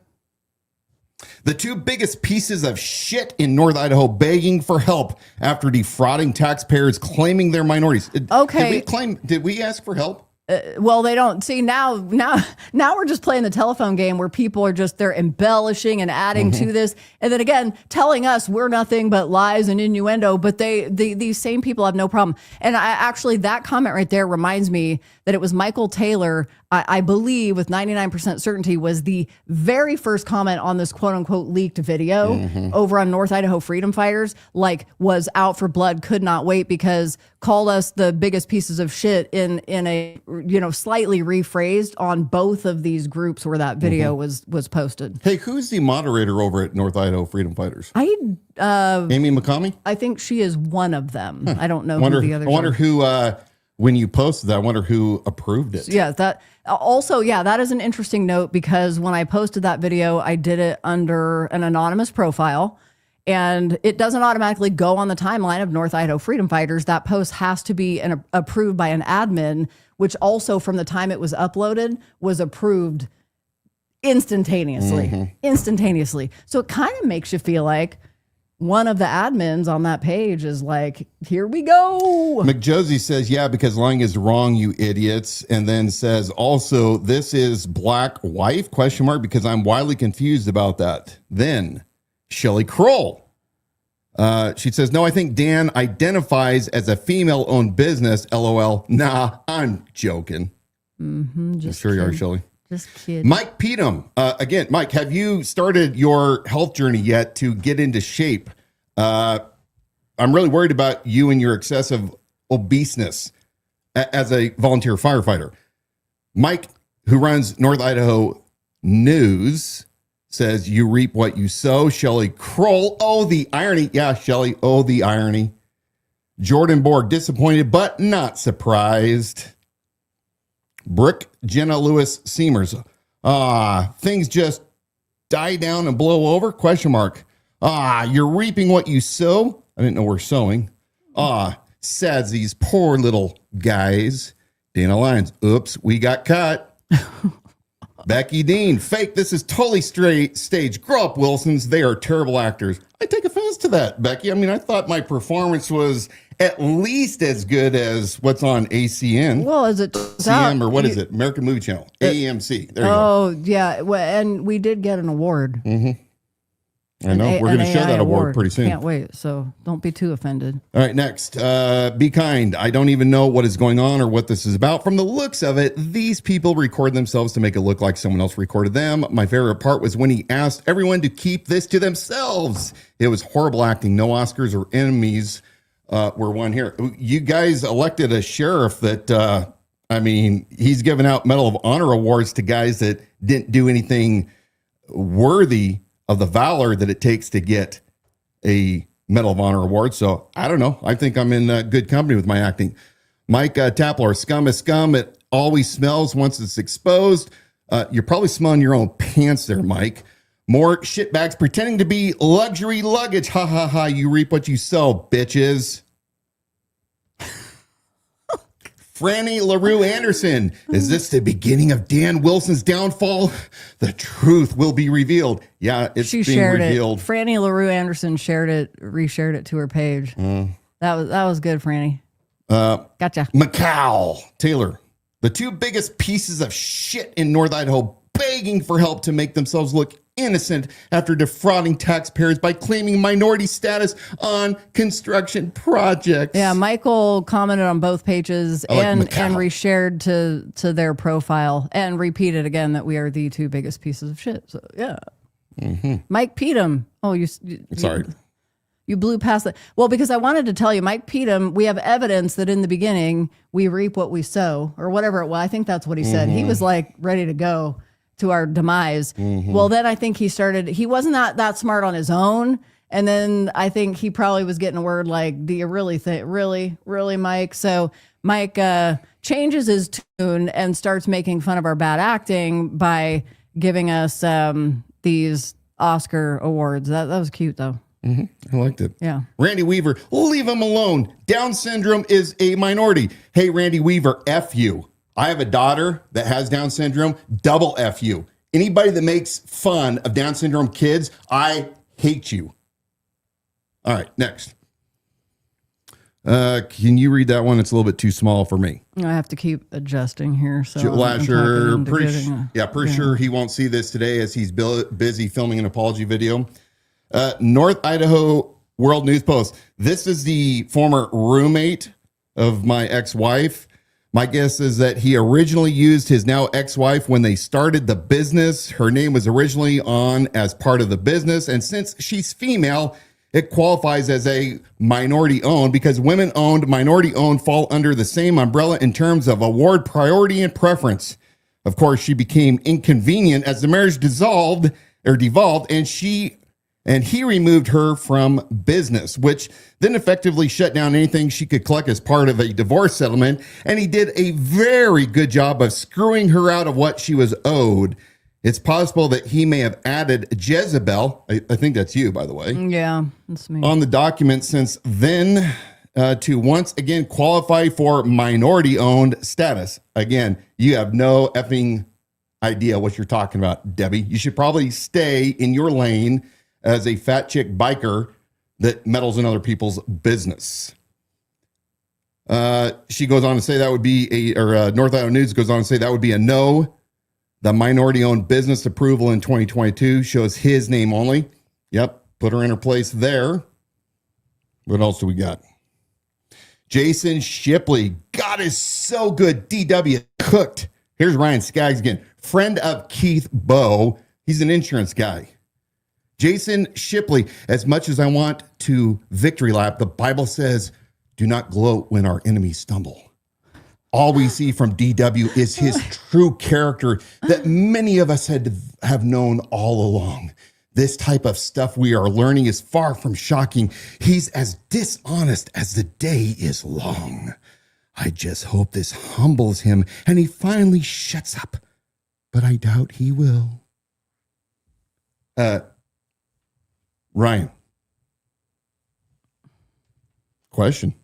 The two biggest pieces of shit in North Idaho begging for help after defrauding taxpayers claiming they're minorities. Okay. Did we ask for help? Well, they don't see now we're just playing the telephone game where people are they're embellishing and adding to this. And then again, telling us we're nothing but lies and innuendo, but these same people have no problem. And that comment right there reminds me that it was Michael Taylor, I believe with 99% certainty, was the very first comment on this quote unquote leaked video over on North Idaho Freedom Fighters, like was out for blood, could not wait, because called us the biggest pieces of shit in a, slightly rephrased on both of these groups where that video was posted. Hey, who's the moderator over at North Idaho Freedom Fighters? Amy McCamey? I think she is one of them. I don't know who the others are. I wonder who, when you posted that, I wonder who approved it. Yeah, that is an interesting note, because when I posted that video, I did it under an anonymous profile, and it doesn't automatically go on the timeline of North Idaho Freedom Fighters. That post has to be approved by an admin, which also from the time it was uploaded was approved instantaneously. So it kind of makes you feel like one of the admins on that page is like, here we go. McJosie says, yeah, because lying is wrong, you idiots. And then says, also, this is black wife, ? Because I'm wildly confused about that. Then Shelly Kroll. She says, no, I think Dan identifies as a female-owned business. LOL. Nah, I'm joking. I'm sure you are, Shelly. Just kidding. Mike Petum. Again, Mike, have you started your health journey yet to get into shape? I'm really worried about you and your excessive obeseness as a volunteer firefighter. Mike, who runs North Idaho News, says you reap what you sow. Shelly Kroll. Oh, the irony. Yeah, Shelly. Oh, the irony. Jordan Borg, disappointed but not surprised. Brooke Jenna Lewis Seamers. Things just die down and blow over? ? You're reaping what you sow. I didn't know we're sowing. Sads these poor little guys. Dana Lyons. Oops, we got caught. Becky Dean. Fake. This is totally straight stage. Grow up, Wilsons. They are terrible actors. I take offense to that, Becky. I mean, I thought my performance was at least as good as what's on ACN. Well, as it CM or what is it? American Movie Channel. AMC. There you go. Oh, yeah. Well, and we did get an award. I know. We're going to show that award pretty soon. Can't wait. So don't be too offended. All right, next. Be kind. I don't even know what is going on or what this is about. From the looks of it, these people record themselves to make it look like someone else recorded them. My favorite part was when he asked everyone to keep this to themselves. It was horrible acting. No Oscars or Emmys were won here. You guys elected a sheriff that, he's giving out Medal of Honor awards to guys that didn't do anything worthy of the valor that it takes to get a Medal of Honor award. So I don't know. I think I'm in good company with my acting. Mike Tapler, scum is scum. It always smells once it's exposed. You're probably smelling your own pants there, Mike. More shitbags pretending to be luxury luggage. Ha ha ha. You reap what you sow, bitches. Franny LaRue Anderson. Is this the beginning of Dan Wilson's downfall? The truth will be revealed. Yeah, it's being revealed. Franny LaRue Anderson reshared it to her page. That was good, Franny. Gotcha. Macau Taylor. The two biggest pieces of shit in North Idaho begging for help to make themselves look innocent after defrauding taxpayers by claiming minority status on construction projects. Yeah, Michael commented on both pages and reshared to their profile and repeated again that we are the two biggest pieces of shit. So yeah. Mike Petum. Oh, sorry. You blew past that. Well, because I wanted to tell you, Mike Petum, we have evidence that in the beginning we reap what we sow, or whatever it was. I think that's what he said. He was like ready to go to our demise. Well, then I think he wasn't that smart on his own. And then I think he probably was getting a word like, do you really think, really, Mike? So Mike changes his tune and starts making fun of our bad acting by giving us these Oscar awards. That was cute, though. I liked it. Yeah. Randy Weaver, leave him alone. Down syndrome is a minority. Hey, Randy Weaver, F you. I have a daughter that has Down syndrome. Double F you. Anybody that makes fun of Down syndrome kids, I hate you. All right, next. Can you read that one? It's a little bit too small for me. I have to keep adjusting here. So Lasher, pretty sure he won't see this today as he's busy filming an apology video. North Idaho World News Post. This is the former roommate of my ex-wife. My guess is that he originally used his now ex-wife when they started the business. Her name was originally on as part of the business. And since she's female, it qualifies as a minority owned because women owned, minority owned fall under the same umbrella in terms of award priority and preference. Of course, she became inconvenient as the marriage devolved, and he removed her from business, which then effectively shut down anything she could collect as part of a divorce settlement. And he did a very good job of screwing her out of what she was owed. It's possible that he may have added Jezebel, I think that's you, by the way. Yeah, that's me. On the document since then to once again qualify for minority-owned status. Again, you have no effing idea what you're talking about, Debbie. You should probably stay in your lane as a fat chick biker that meddles in other people's business. She goes on to say that would be North Idaho News goes on to say that would be a no. The minority-owned business approval in 2022 shows his name only. Yep, put her in her place there. What else do we got? Jason Shipley. God is so good. DW cooked. Here's Ryan Skaggs again. Friend of Keith Bowe. He's an insurance guy. Jason Shipley, as much as I want to victory lap, the Bible says, do not gloat when our enemies stumble. All we see from DW is his true character that many of us have known all along. This type of stuff we are learning is far from shocking. He's as dishonest as the day is long. I just hope this humbles him and he finally shuts up, but I doubt he will. Ryan. Question.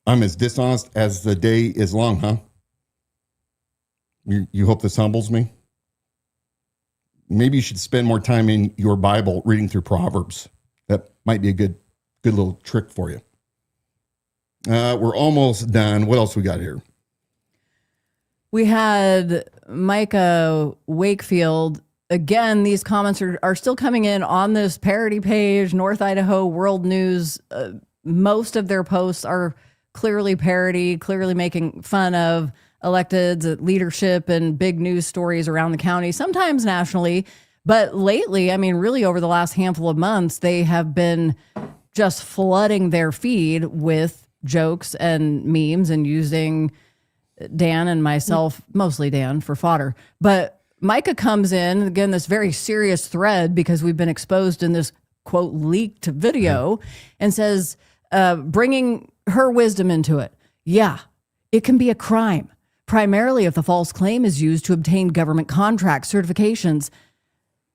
I'm as dishonest as the day is long, huh? You hope this humbles me? Maybe you should spend more time in your Bible reading through Proverbs. That might be a good little trick for you. We're almost done. What else we got here? We had Micah Wakefield. Again, these comments are still coming in on this parody page, North Idaho World News. Most of their posts are clearly parody, clearly making fun of electeds, leadership, and big news stories around the county, sometimes nationally. But lately, I mean, really over the last handful of months, they have been just flooding their feed with jokes and memes and using Dan and myself, mostly Dan, for fodder. But Micah comes in, again, this very serious thread because we've been exposed in this, quote, leaked video, and says, bringing her wisdom into it. Yeah, it can be a crime, primarily if the false claim is used to obtain government contracts, certifications,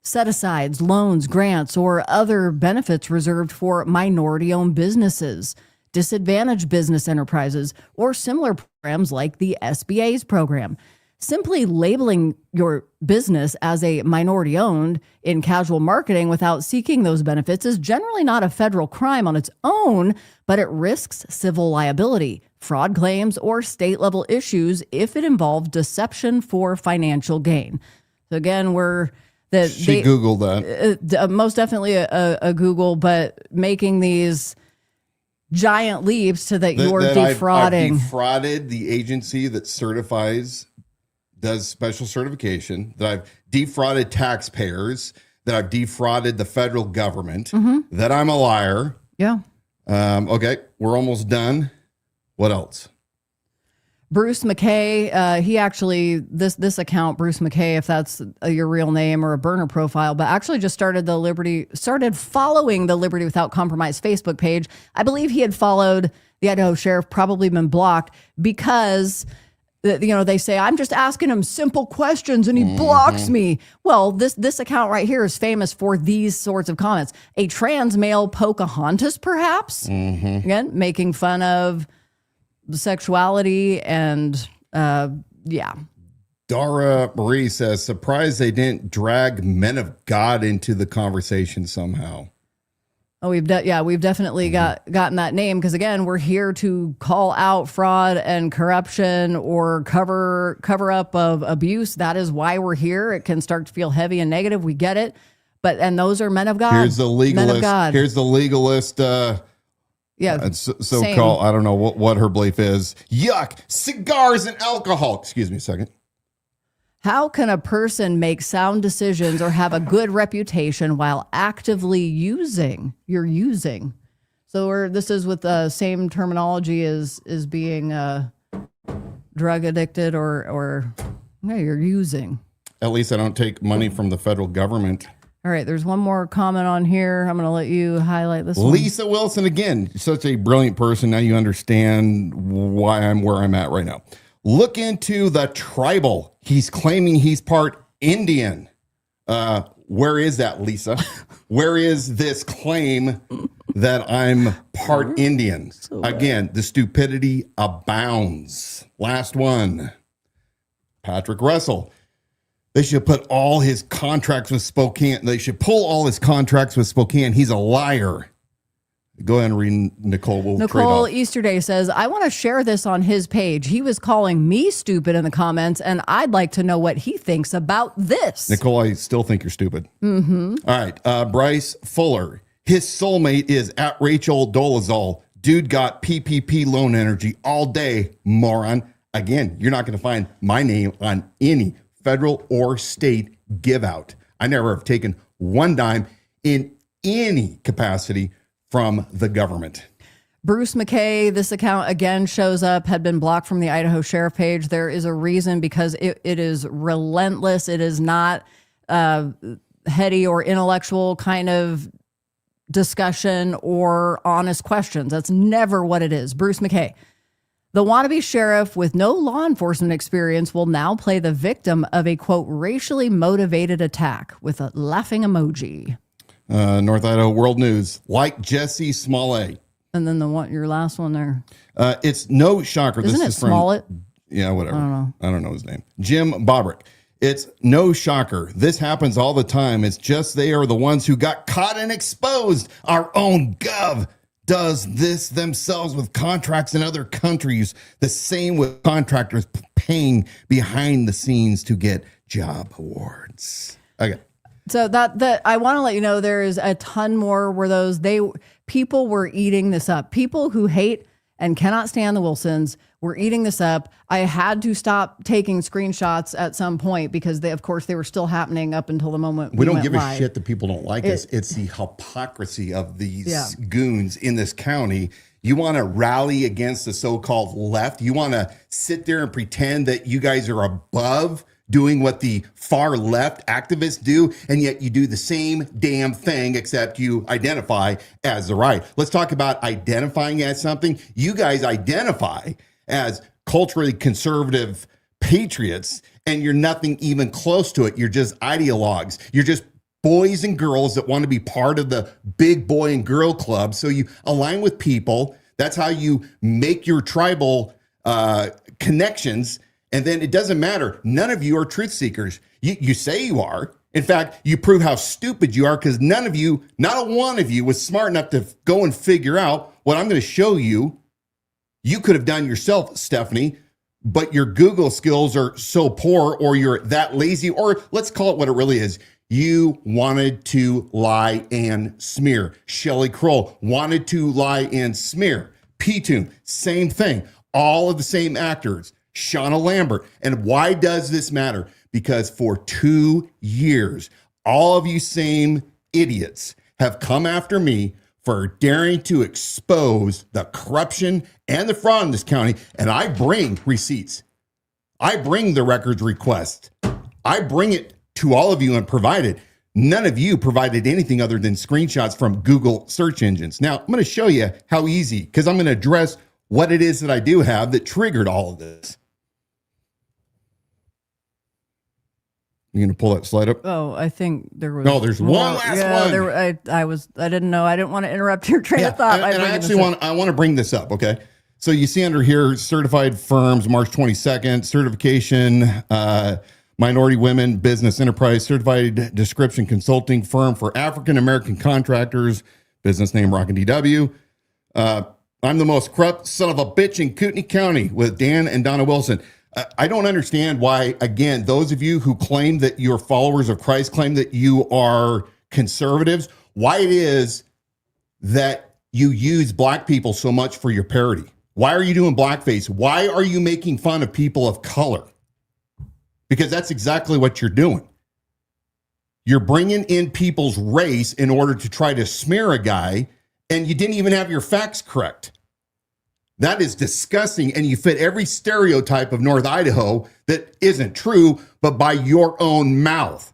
set-asides, loans, grants, or other benefits reserved for minority-owned businesses. disadvantaged business enterprises, or similar programs like the SBA's program. Simply labeling your business as a minority owned in casual marketing without seeking those benefits is generally not a federal crime on its own, but it risks civil liability, fraud claims, or state level issues if it involves deception for financial gain. So again, She Googled that. Most definitely a Google, but making these giant leaps to that you're defrauding. I've defrauded the agency that does special certification, that I've defrauded taxpayers, that I've defrauded the federal government, that I'm a liar. Yeah. Okay, we're almost done. What else? Bruce McKay, he actually, this account, Bruce McKay, if that's your real name or a burner profile, but actually just started following the Liberty Without Compromise Facebook page. I believe he had followed the Idaho sheriff, probably been blocked because they say, I'm just asking him simple questions and he blocks me. Well, this account right here is famous for these sorts of comments. A trans male Pocahontas, perhaps? Again, making fun of sexuality and, yeah. Dara Marie says, surprised they didn't drag men of God into the conversation somehow. Oh, we've definitely gotten that name because again, we're here to call out fraud and corruption or cover up of abuse. That is why we're here. It can start to feel heavy and negative. We get it, and those are men of God. Here's the legalist. Men of God. Here's the legalist. So-called. I don't know what her belief is. Yuck! Cigars and alcohol. Excuse me a second. How can a person make sound decisions or have a good reputation while actively using? You're using. So this is with the same terminology as being drug addicted or you're using. At least I don't take money from the federal government. All right, there's one more comment on here. I'm going to let you highlight this one. Lisa Wilson, again, such a brilliant person. Now you understand why I'm where I'm at right now. Look into the tribal. He's claiming he's part Indian. Where is that, Lisa? Where is this claim that I'm part Indian? Again, the stupidity abounds. Last one. Patrick Russell. They should put all his contracts with Spokane. They should pull all his contracts with Spokane. He's a liar. Go ahead and read Nicole. Nicole Easterday says, I want to share this on his page. He was calling me stupid in the comments, and I'd like to know what he thinks about this. Nicole, I still think you're stupid. All right. Bryce Fuller. His soulmate is at Rachel Dolezal. Dude got PPP loan energy all day, moron. Again, you're not going to find my name on any federal or state give out. I never have taken one dime in any capacity from the government. Bruce McKay, this account again shows up, had been blocked from the Idaho sheriff page. There is a reason because it is relentless. It is not heady or intellectual kind of discussion or honest questions. That's never what it is. Bruce McKay. The wannabe sheriff with no law enforcement experience will now play the victim of a, quote, racially motivated attack with a laughing emoji. North Idaho World News, like Jesse Smollett. And then your last one there. It's no shocker. Isn't this it is from, Smollett? Yeah, whatever. I don't know his name. Jim Bobrick. It's no shocker. This happens all the time. It's just they are the ones who got caught and exposed. Our own gov does this themselves with contracts in other countries. The same with contractors paying behind the scenes to get job awards. Okay. So that I want to let you know there is a ton more where people were eating this up. People who hate and cannot stand the Wilsons were eating this up. I had to stop taking screenshots at some point because they were still happening up until the moment we don't give live. A shit that people don't like us. It's the hypocrisy of these goons in this county. You want to rally against the so-called left. You want to sit there and pretend that you guys are above doing what the far left activists do, and yet you do the same damn thing, except you identify as the right. Let's talk about identifying as something. You guys identify as culturally conservative patriots, and you're nothing even close to it. You're just ideologues. You're just boys and girls that want to be part of the big boy and girl club. So you align with people That's how you make your tribal connections. And then it doesn't matter. None of you are truth seekers. You say you are. In fact, you prove how stupid you are because none of you, not a one of you, was smart enough to go and figure out what I'm going to show you. You could have done yourself, Stephanie, but your Google skills are so poor, or you're that lazy, or let's call it what it really is. You wanted to lie and smear. Shelley Kroll wanted to lie and smear. P-Tune, same thing. All of the same actors. Shauna Lambert. And why does this matter? Because for 2 years, all of you same idiots have come after me for daring to expose the corruption and the fraud in this county. And I bring receipts. I bring the records request. I bring it to all of you and provide it. None of you provided anything other than screenshots from Google search engines. Now, I'm going to show you how easy, because I'm going to address what it is that I do have that triggered all of this. You going to pull that slide up? Oh, I think there was. No, there's one last one. I didn't know. I didn't want to interrupt your train of thought. And I actually want to bring this up. Okay. So you see under here, certified firms, March 22nd, certification, minority women, business enterprise, certified description consulting firm for African-American contractors, business name Rockin' DW. I'm the most corrupt son of a bitch in Kootenai County with Dan and Donna Wilson. I don't understand why, again, those of you who claim that you're followers of Christ, claim that you are conservatives, why it is that you use black people so much for your parody. Why are you doing blackface? Why are you making fun of people of color? Because that's exactly what you're doing. You're bringing in people's race in order to try to smear a guy, and you didn't even have your facts correct. That is disgusting, and you fit every stereotype of North Idaho that isn't true, but by your own mouth.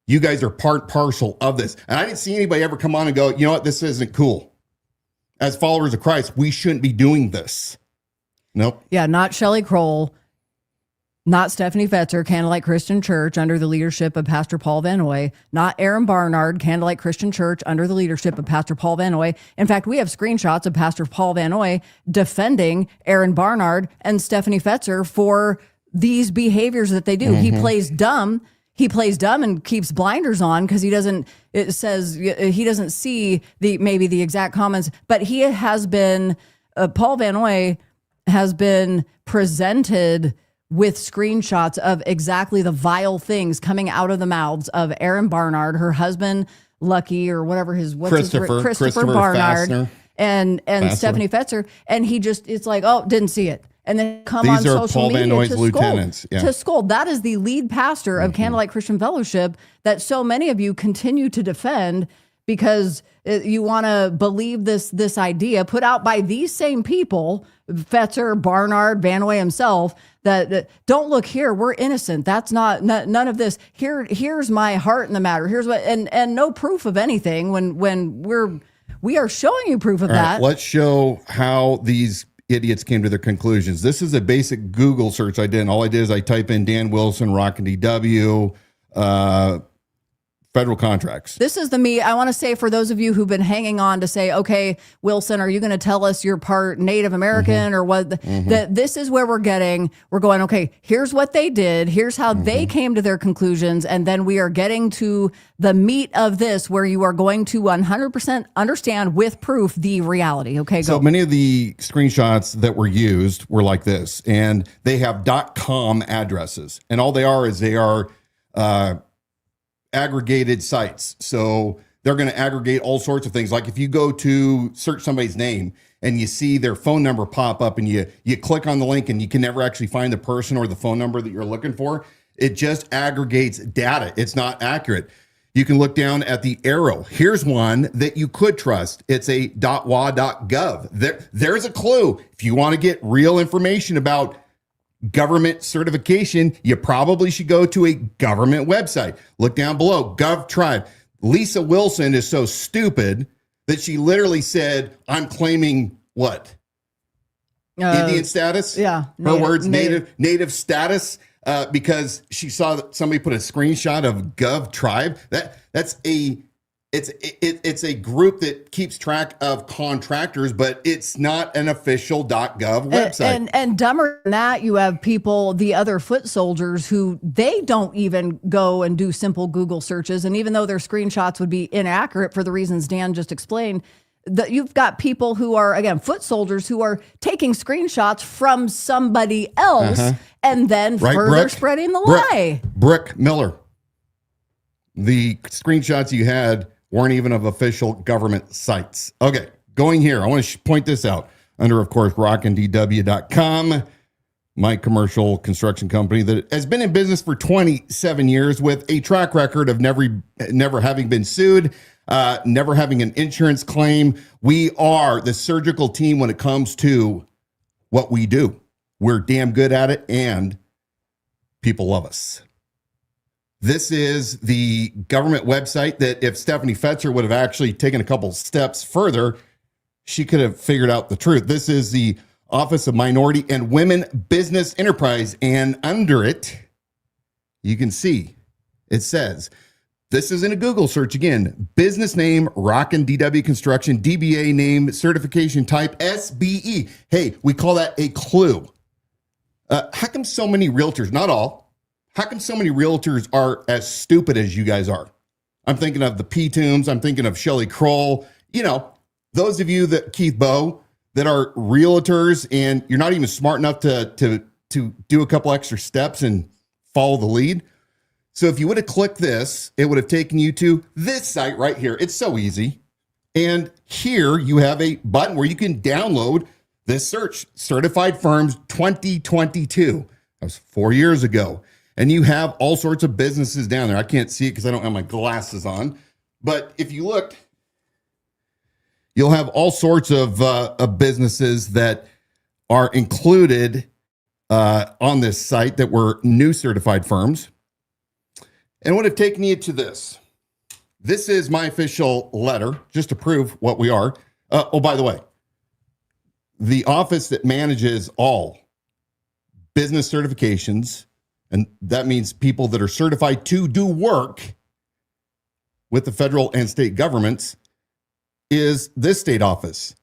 You guys are part parcel of this. And I didn't see anybody ever come on and go, you know what, this isn't cool. As followers of Christ, we shouldn't be doing this. Nope. Yeah, not Shelley Kroll, not Stephanie Fetzer, Candlelight Christian Church under the leadership of Pastor Paul Van Oy, not Aaron Barnard, Candlelight Christian Church under the leadership of Pastor Paul Van Oy. In fact, we have screenshots of Pastor Paul Van Oy defending Aaron Barnard and Stephanie Fetzer for these behaviors that they do. Mm-hmm. He plays dumb. He plays dumb and keeps blinders on because he doesn't see maybe the exact comments, but he has been, Paul Van Oy has been presented with screenshots of exactly the vile things coming out of the mouths of Aaron Barnard, her husband, Lucky, or whatever Christopher Barnard, Fassner. and Stephanie Fetzer. And he just, it's like, oh, didn't see it. And then come on social Paul media Van Oy's lieutenants. To scold. That is the lead pastor of Candlelight Christian Fellowship that so many of you continue to defend because you want to believe this idea put out by these same people, Fetzer, Barnard, Van Oy himself, that don't look here, we're innocent. That's none of this. Here's my heart in the matter. Here's what, and no proof of anything when we are showing you proof of that. Right, let's show how these idiots came to their conclusions. This is a basic Google search I did. And all I did is I type in Dan Wilson, Rockin' DW, federal contracts. This is the me. I want to say for those of you who've been hanging on to say, okay, Wilson, are you going to tell us you're part Native American or what? That this is where we're going, okay, here's what they did. Here's how they came to their conclusions. And then we are getting to the meat of this where you are going to 100% understand with proof the reality. Okay, go. So many of the screenshots that were used were like this, and they have .com addresses. And all they are aggregated sites. So they're going to aggregate all sorts of things. Like if you go to search somebody's name and you see their phone number pop up and you click on the link and you can never actually find the person or the phone number that you're looking for, it just aggregates data. It's not accurate. You can look down at the arrow. Here's one that you could trust. It's a .wa.gov. There's a clue. If you want to get real information about government certification, you probably should go to a government website. Look down below, GovTribe. Lisa Wilson is so stupid that she literally said, I'm claiming what? Indian status? Yeah. Her words, native status, because she saw that somebody put a screenshot of GovTribe. That's a It's a group that keeps track of contractors, but it's not an official .gov website. And dumber than that, you have people, the other foot soldiers, who they don't even go and do simple Google searches. And even though their screenshots would be inaccurate for the reasons Dan just explained, that you've got people who are, again, foot soldiers who are taking screenshots from somebody else and then further spreading the lie. Brick Miller. The screenshots you had weren't even of official government sites. Okay, going here. I want to point this out under, of course, rockandDW.com, my commercial construction company that has been in business for 27 years with a track record of never having been sued, never having an insurance claim. We are the surgical team when it comes to what we do. We're damn good at it, and people love us. This is the government website that if Stephanie Fetzer would have actually taken a couple steps further, she could have figured out the truth. This is the Office of Minority and Women Business Enterprise. And under it, you can see it says, this is in a Google search again, business name, Rockin' DW Construction, DBA name, certification type, SBE. Hey, we call that a clue. How come so many realtors, not all, how come so many realtors are as stupid as you guys are? I'm thinking of the P-Tooms. I'm thinking of Shelley Kroll. You know, those of you that, Keith Bowe, that are realtors and you're not even smart enough to do a couple extra steps and follow the lead. So if you would have clicked this, it would have taken you to this site right here. It's so easy. And here you have a button where you can download this search, Certified Firms 2022. That was 4 years ago. And you have all sorts of businesses down there. I can't see it because I don't have my glasses on. But if you look, you'll have all sorts of businesses that are included on this site that were new certified firms. And would have taken you to this. This is my official letter, just to prove what we are. Oh, by the way, the office that manages all business certifications, and that means people that are certified to do work with the federal and state governments, is this state office,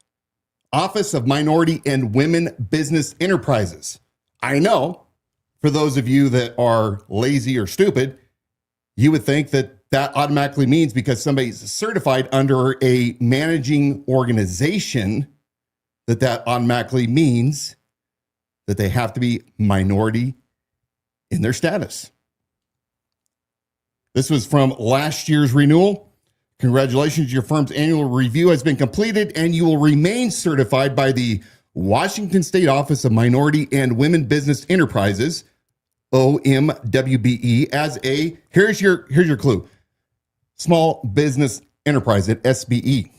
Office of Minority and Women Business Enterprises. I know for those of you that are lazy or stupid, you would think that that automatically means because somebody's certified under a managing organization, that automatically means that they have to be minority in their status. This was from last year's renewal. Congratulations, your firm's annual review has been completed and you will remain certified by the Washington State Office of Minority and Women Business Enterprises, OMWBE, as a, here's your clue, small business enterprise at SBE.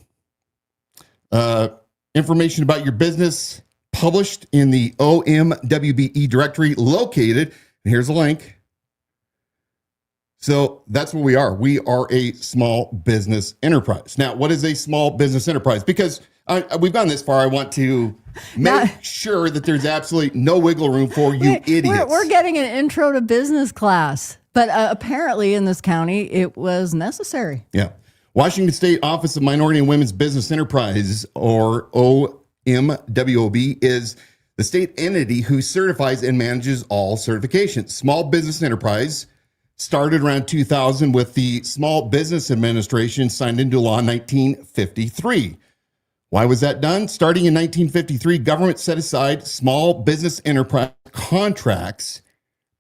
Information about your business published in the OMWBE directory located, and here's a link. So that's what we are. We are a small business enterprise. Now, what is a small business enterprise? Because we've gone this far, I want to make sure that there's absolutely no wiggle room for you idiots. We're getting an intro to business class, but apparently in this county, it was necessary. Yeah. Washington State Office of Minority and Women's Business Enterprise, or OMWOB, is the state entity who certifies and manages all certifications. Small business enterprise started around 2000 with the Small Business Administration, signed into law in 1953. Why was that done? Starting in 1953, government set aside small business enterprise contracts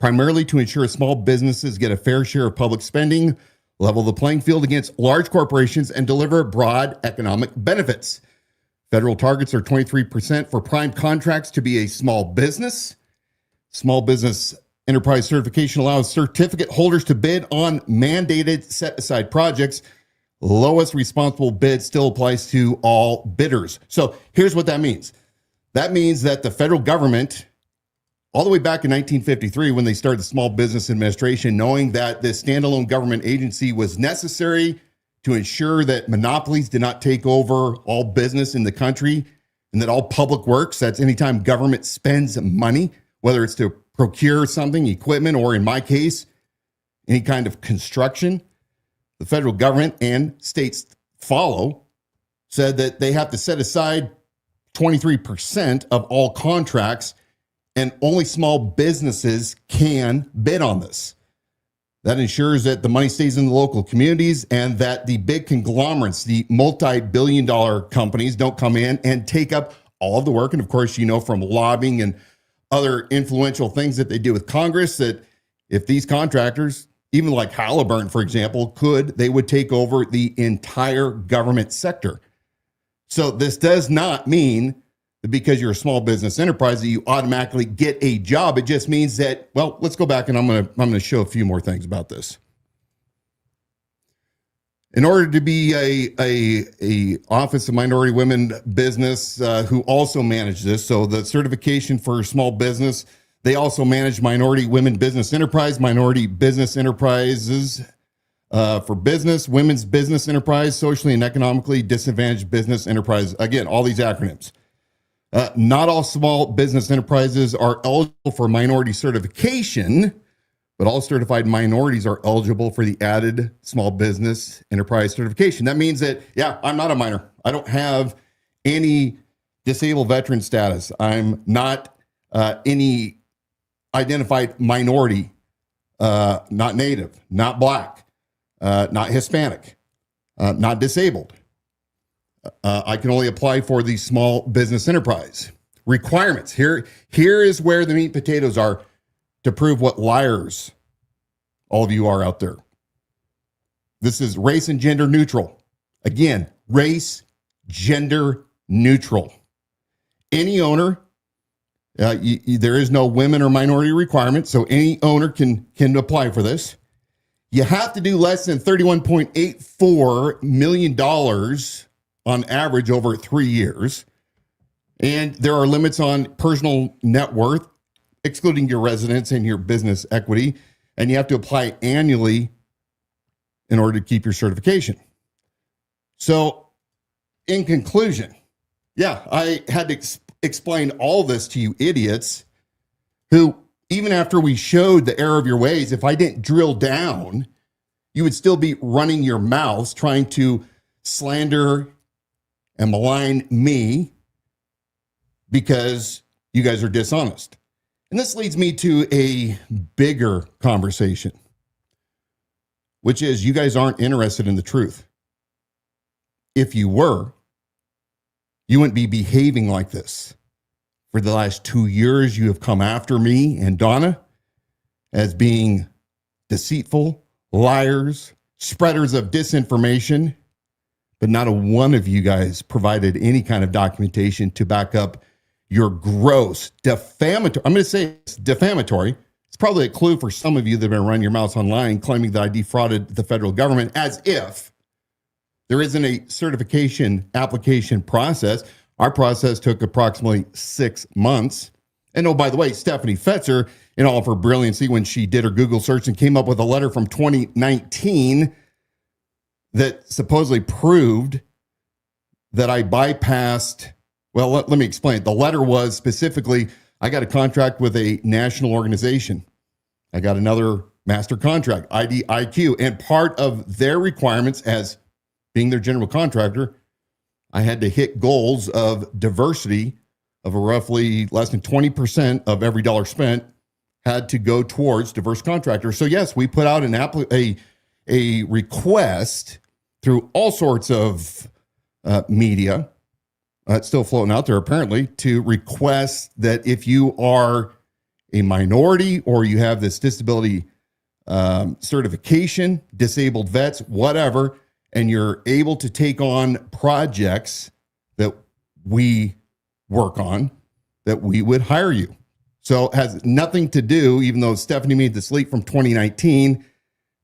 primarily to ensure small businesses get a fair share of public spending, level the playing field against large corporations, and deliver broad economic benefits. Federal targets are 23% for prime contracts to be a small business. Small business enterprise certification allows certificate holders to bid on mandated set-aside projects. Lowest responsible bid still applies to all bidders. So here's what that means. That means that the federal government, all the way back in 1953, when they started the Small Business Administration, knowing that this standalone government agency was necessary to ensure that monopolies did not take over all business in the country, and that all public works, that's anytime government spends money, whether it's to procure something, equipment, or in my case, any kind of construction, the federal government and states follow, said that they have to set aside 23% of all contracts, and only small businesses can bid on this. That ensures that the money stays in the local communities and that the big conglomerates, the multi-billion-dollar companies, don't come in and take up all of the work. And of course, you know from lobbying and other influential things that they do with Congress, that if these contractors, even like Halliburton, for example, they would take over the entire government sector. So this does not mean that because you're a small business enterprise that you automatically get a job. It just means that, well, let's go back and I'm going to show a few more things about this. In order to be a Office of Minority Women business who also manage this, so the certification for small business, they also manage minority women business enterprise, minority business enterprises for business, women's business enterprise, socially and economically disadvantaged business enterprise. Again, all these acronyms. Not all small business enterprises are eligible for minority certification, but all certified minorities are eligible for the added small business enterprise certification. That means that, yeah, I'm not a minor. I don't have any disabled veteran status. I'm not any identified minority, not Native, not Black, not Hispanic, not disabled. I can only apply for the small business enterprise. Requirements. Here is where the meat and potatoes are to prove what liars all of you are out there. This is race and gender neutral. Again, race, gender neutral. Any owner, there is no women or minority requirement, so any owner can apply for this. You have to do less than $31.84 million on average over 3 years. And there are limits on personal net worth, excluding your residence and your business equity. And you have to apply annually in order to keep your certification. So in conclusion, yeah, I had to explain all this to you idiots who, even after we showed the error of your ways, if I didn't drill down, you would still be running your mouths trying to slander and malign me because you guys are dishonest. And this leads me to a bigger conversation, which is you guys aren't interested in the truth. If you were, you wouldn't be behaving like this. For the last 2 years, you have come after me and Donna as being deceitful, liars, spreaders of disinformation, but not a one of you guys provided any kind of documentation to back up your gross defamatory. I'm going to say it's defamatory. It's probably a clue for some of you that have been running your mouths online claiming that I defrauded the federal government, as if there isn't a certification application process. Our process took approximately 6 months. And oh, by the way, Stephanie Fetzer, in all of her brilliancy, when she did her Google search and came up with a letter from 2019 that supposedly proved that I bypassed, well, let me explain. The letter was specifically, I got a contract with a national organization. I got another master contract, IDIQ, and part of their requirements as being their general contractor, I had to hit goals of diversity of a roughly less than 20% of every dollar spent had to go towards diverse contractors. So yes, we put out a request through all sorts of media. It's still floating out there apparently, to request that if you are a minority or you have this disability certification, disabled vets, whatever, and you're able to take on projects that we work on, that we would hire you. So it has nothing to do, even though Stephanie made this leap from 2019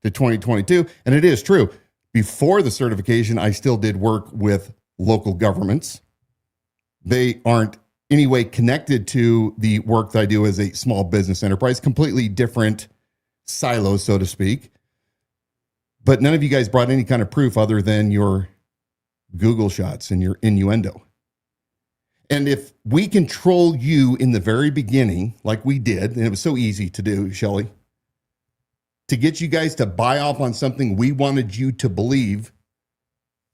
to 2022. And it is true. Before the certification, I still did work with local governments. They aren't any way connected to the work that I do as a small business enterprise, completely different silos, so to speak. But none of you guys brought any kind of proof other than your Google shots and your innuendo. And if we control you in the very beginning, like we did, and it was so easy to do, Shelley, to get you guys to buy off on something we wanted you to believe.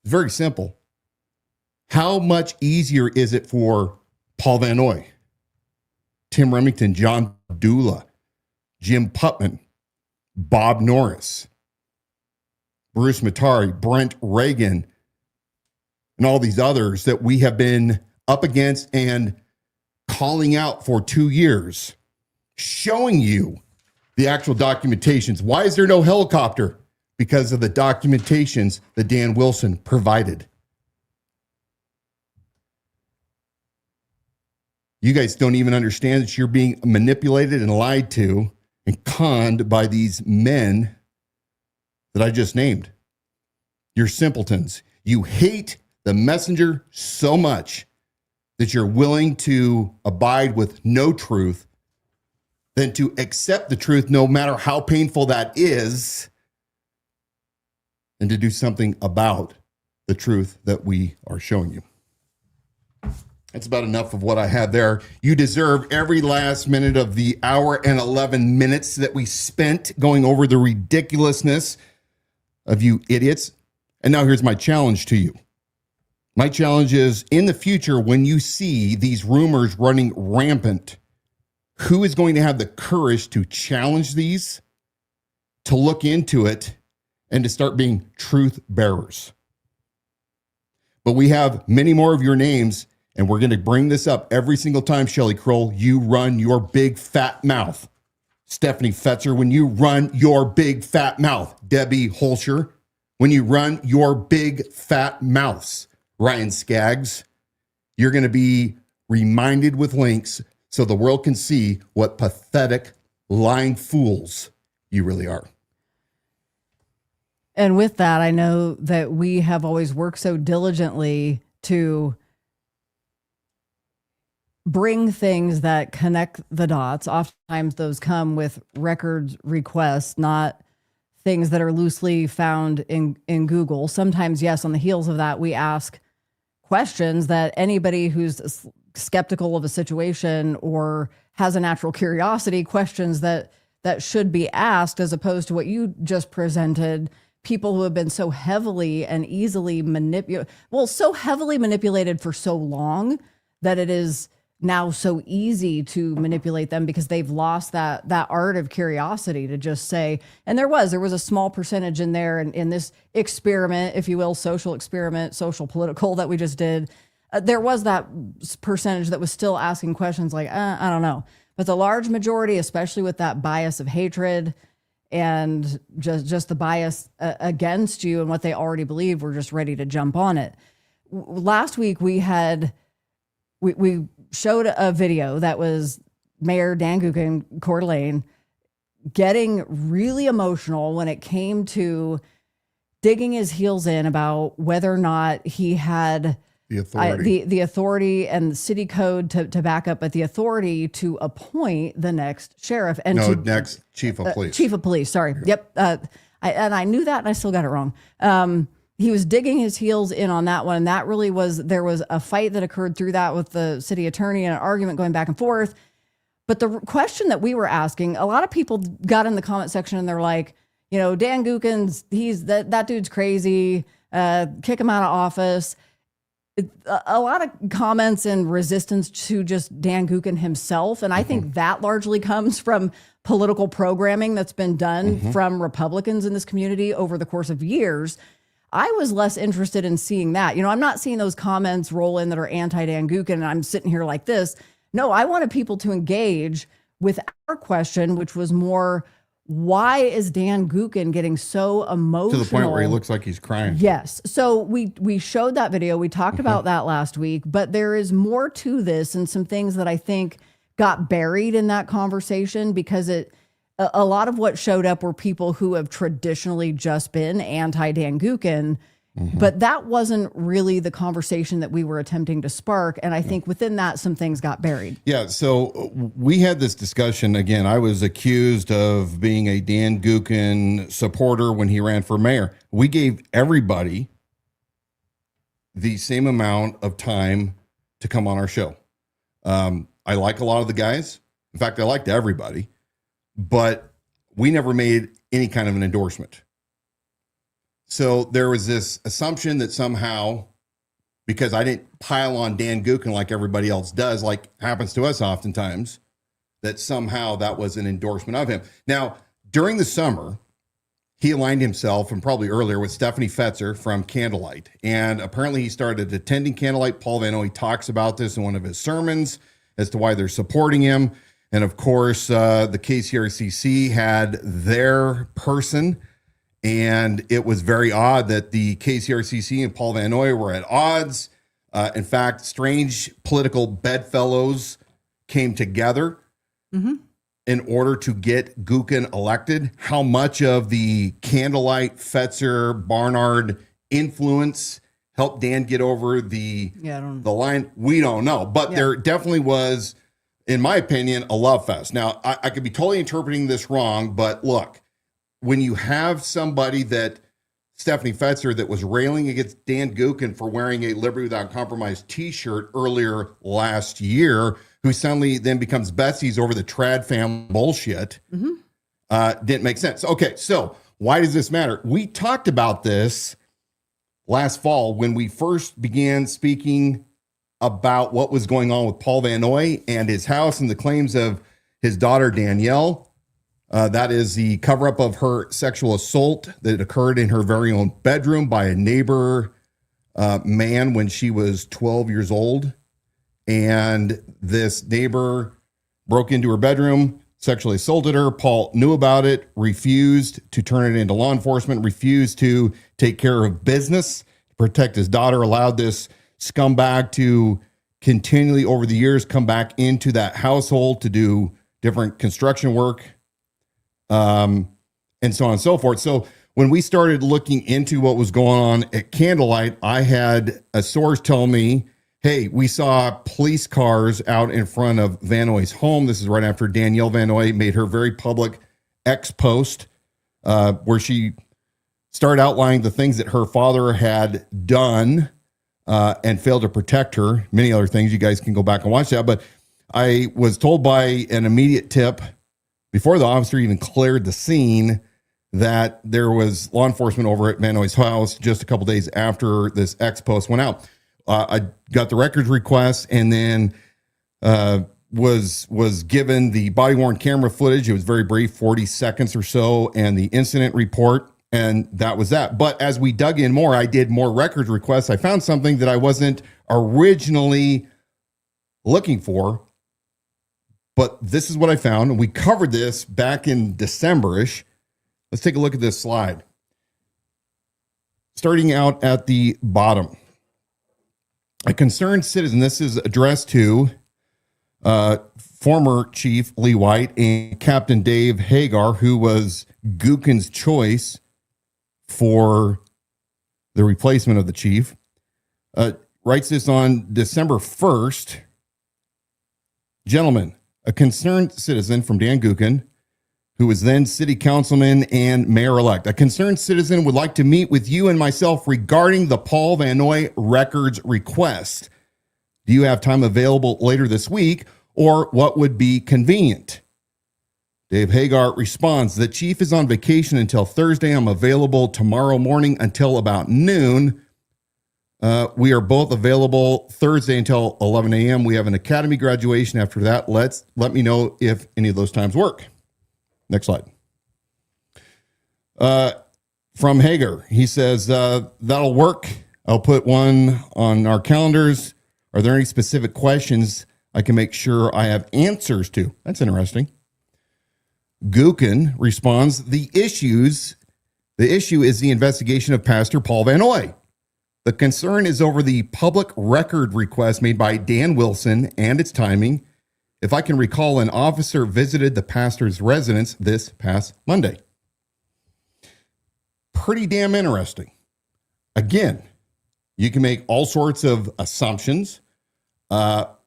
It's very simple. How much easier is it for Paul Van Noy, Tim Remington, John Padulla, Jim Putman, Bob Norris, Bruce Matari, Brent Reagan, and all these others that we have been up against and calling out for 2 years, showing you the actual documentations. Why is there no helicopter? Because of the documentations that Dan Wilson provided. You guys don't even understand that you're being manipulated and lied to and conned by these men that I just named. You're simpletons. You hate the messenger so much that you're willing to abide with no truth than to accept the truth, no matter how painful that is, and to do something about the truth that we are showing you. That's about enough of what I had there. You deserve every last minute of the hour and 11 minutes that we spent going over the ridiculousness of you idiots. And now here's my challenge to you. My challenge is, in the future, when you see these rumors running rampant, who is going to have the courage to challenge these, to look into it, and to start being truth bearers? But we have many more of your names, and we're going to bring this up every single time, Shelley Kroll, you run your big fat mouth. Stephanie Fetzer, when you run your big fat mouth. Debbie Holscher, when you run your big fat mouths. Ryan Skaggs, you're going to be reminded with links so the world can see what pathetic, lying fools you really are. And with that, I know that we have always worked so diligently to bring things that connect the dots. Oftentimes those come with records requests, not things that are loosely found in Google. Sometimes, yes, on the heels of that, we ask questions that anybody who's skeptical of a situation or has a natural curiosity, questions that should be asked, as opposed to what you just presented, people who have been so heavily and easily so heavily manipulated for so long that it is now so easy to manipulate them because they've lost that art of curiosity to just say. And there was a small percentage in there in this experiment, if you will, social experiment, social political that we just did. There was that percentage that was still asking questions like, I don't know. But the large majority, especially with that bias of hatred and just the bias against you and what they already believe, were just ready to jump on it. Last week we showed a video that was Mayor Dan Gookin, Coeur d'Alene, getting really emotional when it came to digging his heels in about whether or not he had the authority and the city code to back up, but the authority to appoint the next sheriff and next chief of police. Chief of police. Sorry. Yep. I knew that, and I still got it wrong. He was digging his heels in on that one. And that really there was a fight that occurred through that with the city attorney and an argument going back and forth. But the question that we were asking, a lot of people got in the comment section and they're like, Dan Gookin's, that dude's crazy. Kick him out of office. A lot of comments and resistance to just Dan Gookin himself. And I think that largely comes from political programming that's been done from Republicans in this community over the course of years. I was less interested in seeing that. I'm not seeing those comments roll in that are anti-Dan Gookin, and I'm sitting here like this. No, I wanted people to engage with our question, which was more, why is Dan Gookin getting so emotional? To the point where he looks like he's crying. Yes. So we showed that video. We talked about that last week, but there is more to this and some things that I think got buried in that conversation because a lot of what showed up were people who have traditionally just been anti-Dan Gookin, but that wasn't really the conversation that we were attempting to spark. And I think within that, some things got buried. Yeah, so we had this discussion. Again, I was accused of being a Dan Gookin supporter when he ran for mayor. We gave everybody the same amount of time to come on our show. I like a lot of the guys. In fact, I liked everybody. But we never made any kind of an endorsement. So there was this assumption that somehow, because I didn't pile on Dan Gookin like everybody else does, like happens to us oftentimes, that somehow that was an endorsement of him. Now, during the summer, he aligned himself, and probably earlier, with Stephanie Fetzer from Candlelight. And apparently he started attending Candlelight. Paul Van Noy talks about this in one of his sermons as to why they're supporting him. And of course, the KCRCC had their person. And it was very odd that the KCRCC and Paul Van Noy were at odds. In fact, strange political bedfellows came together in order to get Gookin elected. How much of the Candlelight, Fetzer, Barnard influence helped Dan get over the line? We don't know. But there definitely was, in my opinion, a love fest. Now, I could be totally interpreting this wrong, but look, when you have somebody that Stephanie Fetzer that was railing against Dan Gookin for wearing a Liberty Without Compromise t-shirt earlier last year, who suddenly then becomes besties over the trad fam bullshit, didn't make sense. Okay, so why does this matter? We talked about this last fall when we first began speaking about what was going on with Paul Van Noy and his house and the claims of his daughter Danielle. That is the cover-up of her sexual assault that occurred in her very own bedroom by a neighbor man when she was 12 years old. And this neighbor broke into her bedroom, sexually assaulted her. Paul knew about it, refused to turn it into law enforcement, refused to take care of business to protect his daughter, allowed this scumbag to continually over the years come back into that household to do different construction work, and so on and so forth. So when we started looking into what was going on at Candlelight, I had a source tell me, hey, we saw police cars out in front of Van Noy's home. This is right after Danielle Van Noy made her very public X post where she started outlining the things that her father had done and failed to protect her. Many other things. You guys can go back and watch that. But I was told by an immediate tip before the officer even cleared the scene that there was law enforcement over at Van Noy's house just a couple days after this X post went out. I got the records request and then was given the body-worn camera footage. It was very brief, 40 seconds or so, and the incident report, and that was that. But as we dug in more, I did more records requests. I found something that I wasn't originally looking for, but this is what I found, and we covered this back in December-ish. Let's take a look at this slide. Starting out at the bottom. A concerned citizen, this is addressed to former Chief Lee White and Captain Dave Hagar, who was Gookin's choice for the replacement of the chief, writes this on December 1st. Gentlemen, a concerned citizen from Dan Gookin, who was then city councilman and mayor-elect. A concerned citizen would like to meet with you and myself regarding the Paul Van Noy records request. Do you have time available later this week, or what would be convenient? Dave Hagar responds, the chief is on vacation until Thursday. I'm available tomorrow morning until about noon. We are both available Thursday until 11 a.m. We have an academy graduation after that. Let me know if any of those times work. Next slide. From Hager, he says, that'll work. I'll put one on our calendars. Are there any specific questions I can make sure I have answers to? That's interesting. Gookin responds, the issue is the investigation of Pastor Paul Van Noy. The concern is over the public record request made by Dan Wilson and its timing. If I can recall, an officer visited the pastor's residence this past Monday. Pretty damn interesting. Again, you can make all sorts of assumptions, but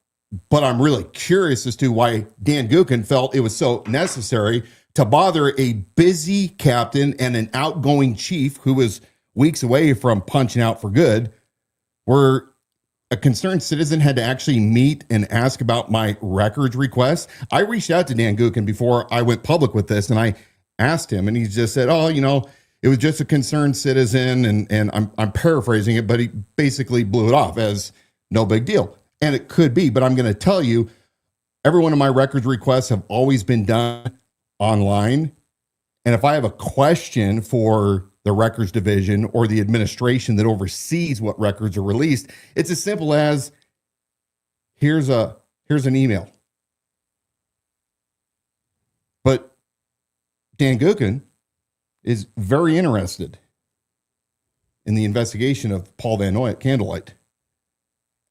I'm really curious as to why Dan Gookin felt it was so necessary to bother a busy captain and an outgoing chief who was weeks away from punching out for good, where a concerned citizen had to actually meet and ask about my records request. I reached out to Dan Gookin before I went public with this, and I asked him, and he just said, "Oh, it was just a concerned citizen," and I'm paraphrasing it, but he basically blew it off as no big deal. And it could be, but I'm going to tell you, every one of my records requests have always been done online. And if I have a question for the records division or the administration that oversees what records are released, it's as simple as here's an email. But Dan Gookin is very interested in the investigation of Paul Van Noy at Candlelight.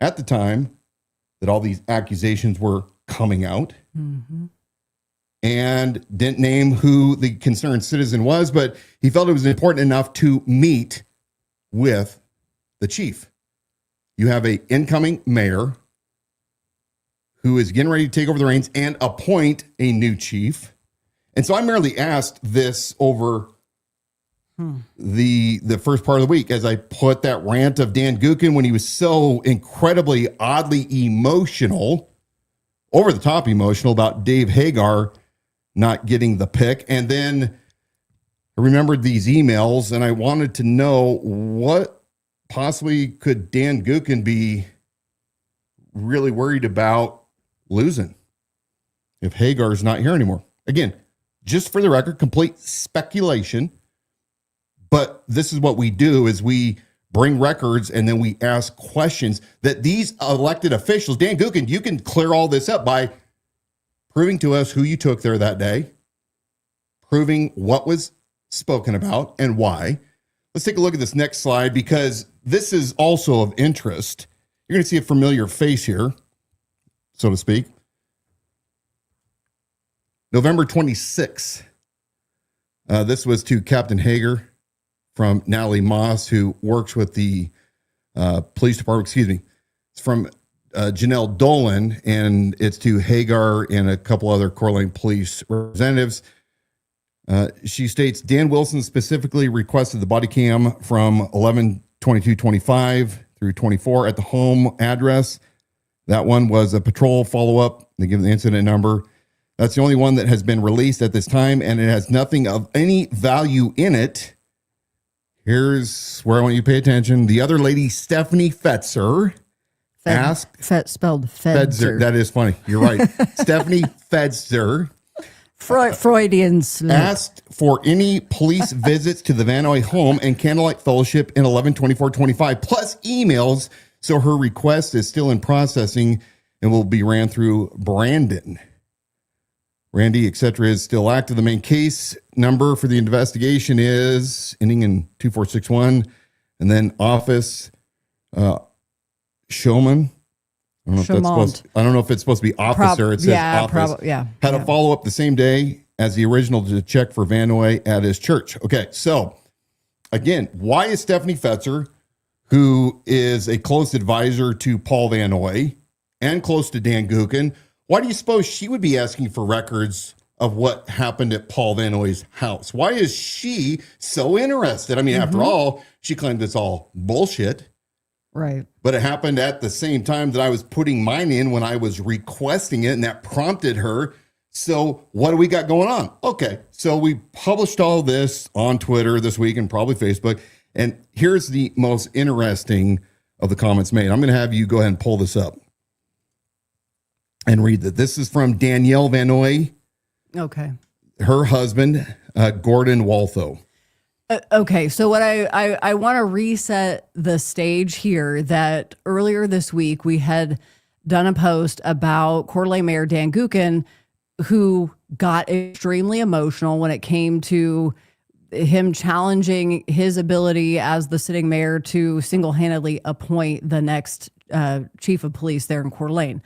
At the time that all these accusations were coming out, and didn't name who the concerned citizen was, but he felt it was important enough to meet with the chief. You have an incoming mayor who is getting ready to take over the reins and appoint a new chief. And so I merely asked this over the first part of the week as I put that rant of Dan Gookin when he was so incredibly, oddly emotional, over the top emotional about Dave Hagar not getting the pick. And then I remembered these emails and I wanted to know what possibly could Dan Gookin be really worried about losing if Hagar's not here anymore. Again, just for the record, complete speculation. But this is what we do is we bring records and then we ask questions that these elected officials, Dan Gookin, you can clear all this up by proving to us who you took there that day, proving what was spoken about and why. Let's take a look at this next slide because this is also of interest. You're going to see a familiar face here, so to speak. November 26th. This was to Captain Hager from Natalie Moss, who works with the police department. Excuse me. It's from Janelle Dolan, and it's to Hagar and a couple other Coeur d'Alene police representatives. She states, Dan Wilson specifically requested the body cam from 11/22/25 through 24 at the home address. That one was a patrol follow-up. They give the incident number. That's the only one that has been released at this time, and it has nothing of any value in it. Here's where I want you to pay attention. The other lady, Stephanie Fetzer, spelled Fetzer. That is funny. You're right. Stephanie Fetzer Freudian slip. asked for any police visits to the Van Noy home and Candlelight Fellowship in 11/24/25, plus emails. So her request is still in processing and will be ran through Brandon. Randy, et cetera, is still active. The main case number for the investigation is ending in 2461. And then office Showman. I don't know if it's supposed to be officer. It says office. Had a follow-up the same day as the original to check for Van Noy at his church. Okay, so again, why is Stephanie Fetzer, who is a close advisor to Paul Van Noy and close to Dan Gookin, why do you suppose she would be asking for records of what happened at Paul Van Noy's house? Why is she so interested? I mean, after all, she claimed it's all bullshit. Right. But it happened at the same time that I was putting mine in when I was requesting it, and that prompted her. So what do we got going on? Okay, so we published all this on Twitter this week and probably Facebook. And here's the most interesting of the comments made. I'm going to have you go ahead and pull this up and read that. This is from Danielle Van Noy. Okay. Her husband, Gordon Waltho. Okay, so what I want to reset the stage here that earlier this week we had done a post about Coeur d'Alene Mayor Dan Gookin, who got extremely emotional when it came to him challenging his ability as the sitting mayor to single-handedly appoint the next chief of police there in Coeur d'Alene.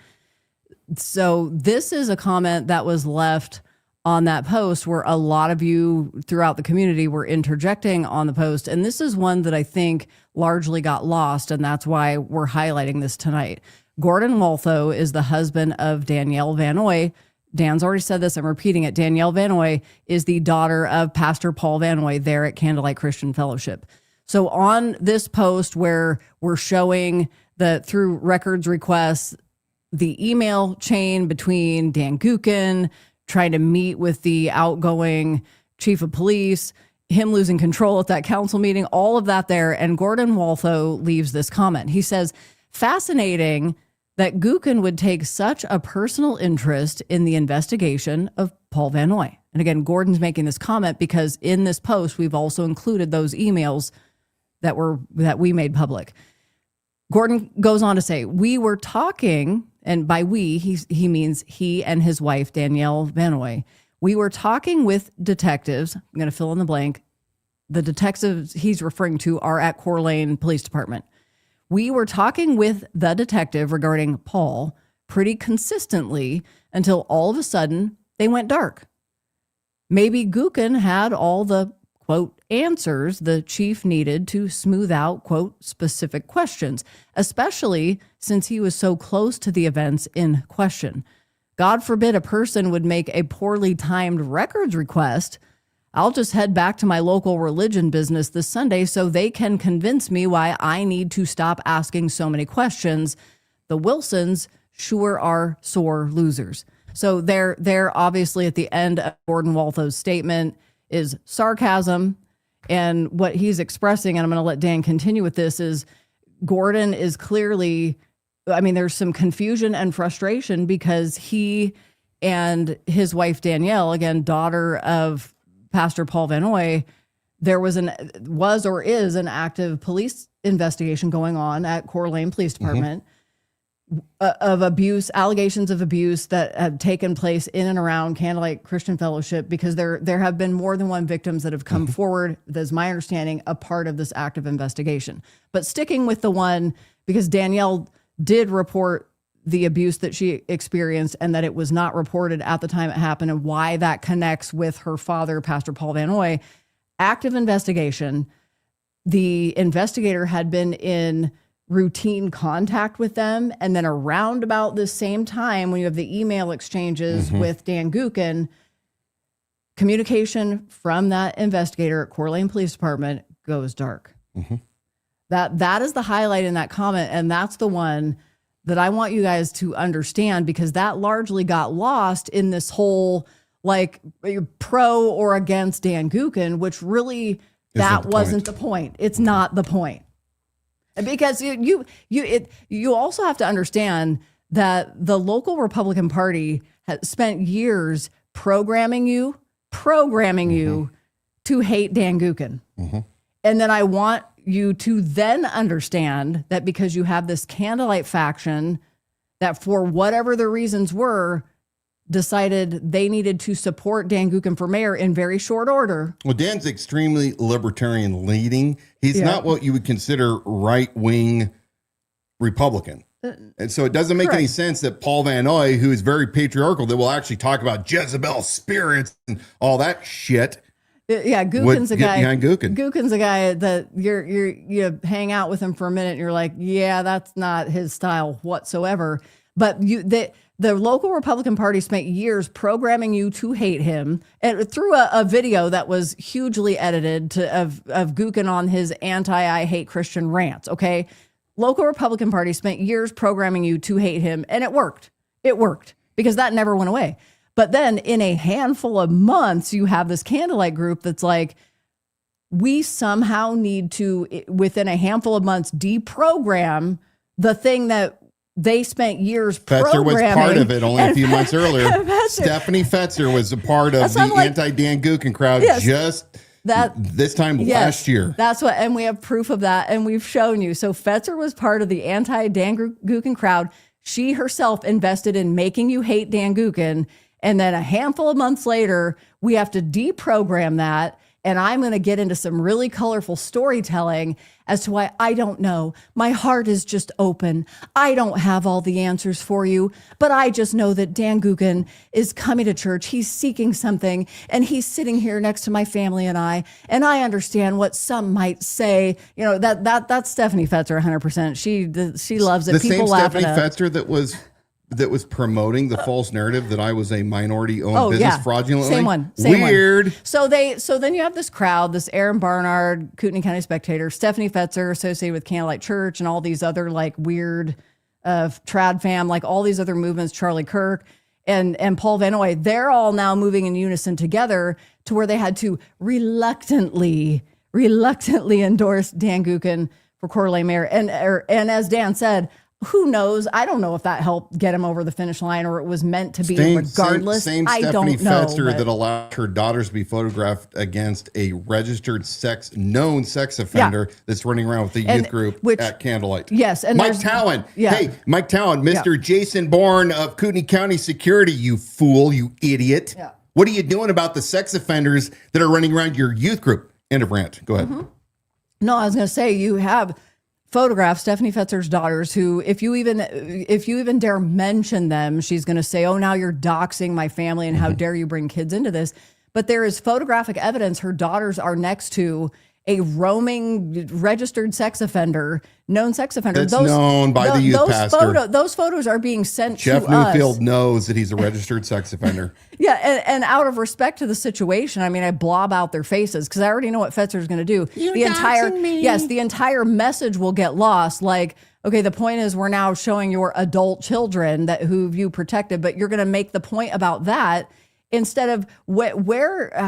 So this is a comment that was left on that post where a lot of you throughout the community were interjecting on the post. And this is one that I think largely got lost, and that's why we're highlighting this tonight. Gordon Waltho is the husband of Danielle Van Noy. Dan's already said this, I'm repeating it. Danielle Van Noy is the daughter of Pastor Paul Van Noy there at Candlelight Christian Fellowship. So on this post where we're showing that through records requests, the email chain between Dan Gookin trying to meet with the outgoing chief of police, him losing control at that council meeting, all of that there. And Gordon Waltho leaves this comment. He says, fascinating that Gookin would take such a personal interest in the investigation of Paul Van Noy. And again, Gordon's making this comment because in this post, we've also included those emails that we made public. Gordon goes on to say, we were talking, and by we, he means he and his wife, Danielle Van Noy. We were talking with detectives. I'm going to fill in the blank. The detectives he's referring to are at Coeur Police Department. We were talking with the detective regarding Paul pretty consistently until all of a sudden they went dark. Maybe Gookin had all the, quote, answers the chief needed to smooth out, quote, specific questions, especially since he was so close to the events in question. God forbid a person would make a poorly timed records request. I'll just head back to my local religion business this Sunday so they can convince me why I need to stop asking so many questions. The Wilsons sure are sore losers. So they're obviously at the end of Gordon Waltho's statement is sarcasm. And what he's expressing, and I'm going to let Dan continue with this, is Gordon is clearly, I mean, there's some confusion and frustration because he and his wife, Danielle, again, daughter of Pastor Paul Van Noy, there was or is an active police investigation going on at Coeur Police Department of abuse, allegations of abuse that have taken place in and around Candlelight Christian Fellowship, because there have been more than one victims that have come forward, that's my understanding, a part of this active investigation. But sticking with the one, because Danielle did report the abuse that she experienced and that it was not reported at the time it happened, and why that connects with her father, Pastor Paul Van Noy. Active investigation. The investigator had been in routine contact with them. And then around about the same time, when you have the email exchanges with Dan Gookin, communication from that investigator at Coeur Police Department goes dark. That is the highlight in that comment. And that's the one that I want you guys to understand, because that largely got lost in this whole like pro or against Dan Gookin, which really wasn't the point. It's not the point. Because you also have to understand that the local Republican Party has spent years programming you to hate Dan Gookin. And then I want you to then understand that because you have this Candlelight faction that, for whatever the reasons were, decided they needed to support Dan Gookin for mayor in very short order. Well, Dan's extremely libertarian leaning. He's not what you would consider right-wing Republican. And so it doesn't make any sense that Paul Van Noy, who is very patriarchal, that will actually talk about Jezebel spirits and all that shit. Yeah, Gookin's a guy. Gookin. Gookin's a guy that you hang out with him for a minute and you're like, yeah, that's not his style whatsoever. But the local Republican Party spent years programming you to hate him, and through a video that was hugely edited of Gookin on his anti-I hate Christian rants. Okay, local Republican Party spent years programming you to hate him, and it worked. It worked because that never went away. But then in a handful of months, you have this Candlelight group that's like, we somehow need to, within a handful of months, deprogram the thing that they spent years Fetzer was programming. part of it only a few months earlier. Stephanie Fetzer was a part of the anti-Dan Gookin crowd this time last year. That's what, and we have proof of that, and we've shown you. So Fetzer was part of the anti-Dan Gookin crowd. She herself invested in making you hate Dan Gookin. And then a handful of months later, we have to deprogram that. And I'm going to get into some really colorful storytelling as to why I don't know. My heart is just open. I don't have all the answers for you, but I just know that Dan Gookin is coming to church. He's seeking something, and he's sitting here next to my family and I understand what some might say. You know, that's Stephanie Fetzer 100%. She loves it. The People same laugh Stephanie at Fetzer that was promoting the false narrative that I was a minority-owned business fraudulently. Same one. Weird. So then you have this crowd, this Aaron Barnard, Kootenai County Spectator, Stephanie Fetzer, associated with Candlelight Church, and all these other like weird trad fam, like all these other movements, Charlie Kirk. and Paul Vanoy, they're all now moving in unison together to where they had to reluctantly endorse Dan Gookin for Coeur d'Alene mayor. And as Dan said, who knows? I don't know if that helped get him over the finish line or it was meant to be regardless. Same I Stephanie don't know. Fetzer that allowed her daughters to be photographed against a registered known sex offender that's running around with the youth group at Candlelight. Yes. And Mike Towan. Yeah. Hey, Mike Towan, Mr. Jason Bourne of Kootenai County Security, you fool, you idiot. Yeah. What are you doing about the sex offenders that are running around your youth group? End of rant. Go ahead. Mm-hmm. No, I was going to say you have photograph Stephanie Fetzer's daughters who, if you even dare mention them, she's going to say, oh, now you're doxing my family and how dare you bring kids into this. But there is photographic evidence her daughters are next to a roaming registered sex offender, known sex offender. That's known by the youth pastor. Those photos are being sent Jeff to us. Newfield knows that he's a registered sex offender. Yeah, and out of respect to the situation, I mean, I blob out their faces because I already know what Fetzer's going to do. The entire message will get lost. Like, okay, the point is we're now showing your adult children who you protected, but you're going to make the point about that instead of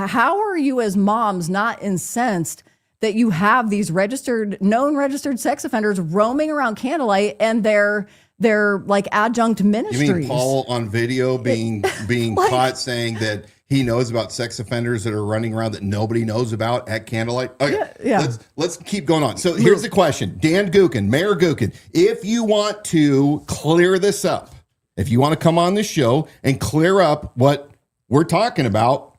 how are you as moms not incensed that you have these known registered sex offenders roaming around Candlelight and they're like adjunct ministries. You mean Paul on video being caught saying that he knows about sex offenders that are running around that nobody knows about at Candlelight? Okay, yeah. Let's keep going on. So here's the question. Dan Gookin, Mayor Gookin, if you want to clear this up, if you want to come on this show and clear up what we're talking about,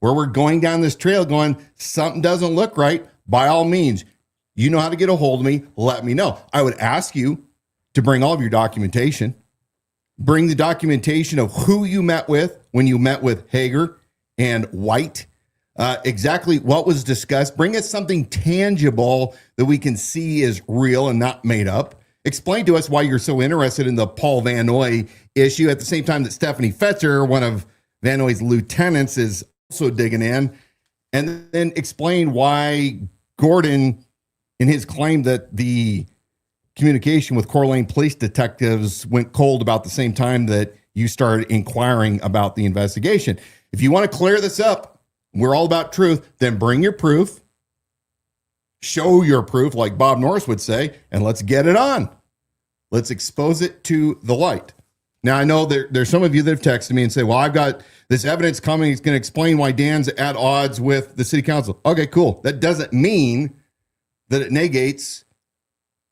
where we're going down this trail going, something doesn't look right, by all means, you know how to get a hold of me. Let me know. I would ask you to bring all of your documentation. Bring the documentation of who you met with when you met with Hager and White. Exactly what was discussed. Bring us something tangible that we can see is real and not made up. Explain to us why you're so interested in the Paul Vanoy issue at the same time that Stephanie Fetzer, one of Vanoy's lieutenants, is also digging in. And then explain why Gordon, in his claim that the communication with Coeur d'Alene police detectives went cold about the same time that you started inquiring about the investigation. If you want to clear this up, we're all about truth, then bring your proof, show your proof, like Bob Norris would say, and let's get it on. Let's expose it to the light. Now, I know there's some of you that have texted me and say, well, I've got this evidence coming. It's going to explain why Dan's at odds with the city council. Okay, cool. That doesn't mean that it negates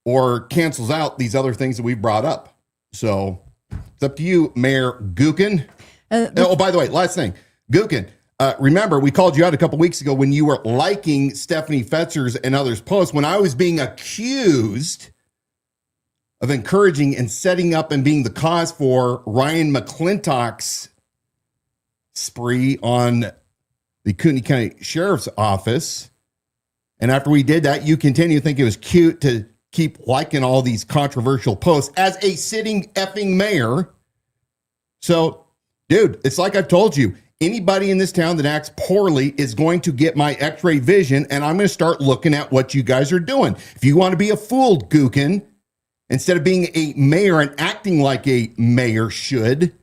or cancels out these other things that we've brought up. So it's up to you, Mayor Gookin. Oh, by the way, last thing. Gookin, remember, we called you out a couple weeks ago when you were liking Stephanie Fetzer's and others' posts when I was being accused of encouraging and setting up and being the cause for Ryan McClintock's spree on the Kootenai County Sheriff's Office. And after we did that, you continue to think it was cute to keep liking all these controversial posts as a sitting effing mayor. So, dude, it's like I've told you, anybody in this town that acts poorly is going to get my x-ray vision, and I'm going to start looking at what you guys are doing. If you want to be a fool, Gookin, instead of being a mayor and acting like a mayor should,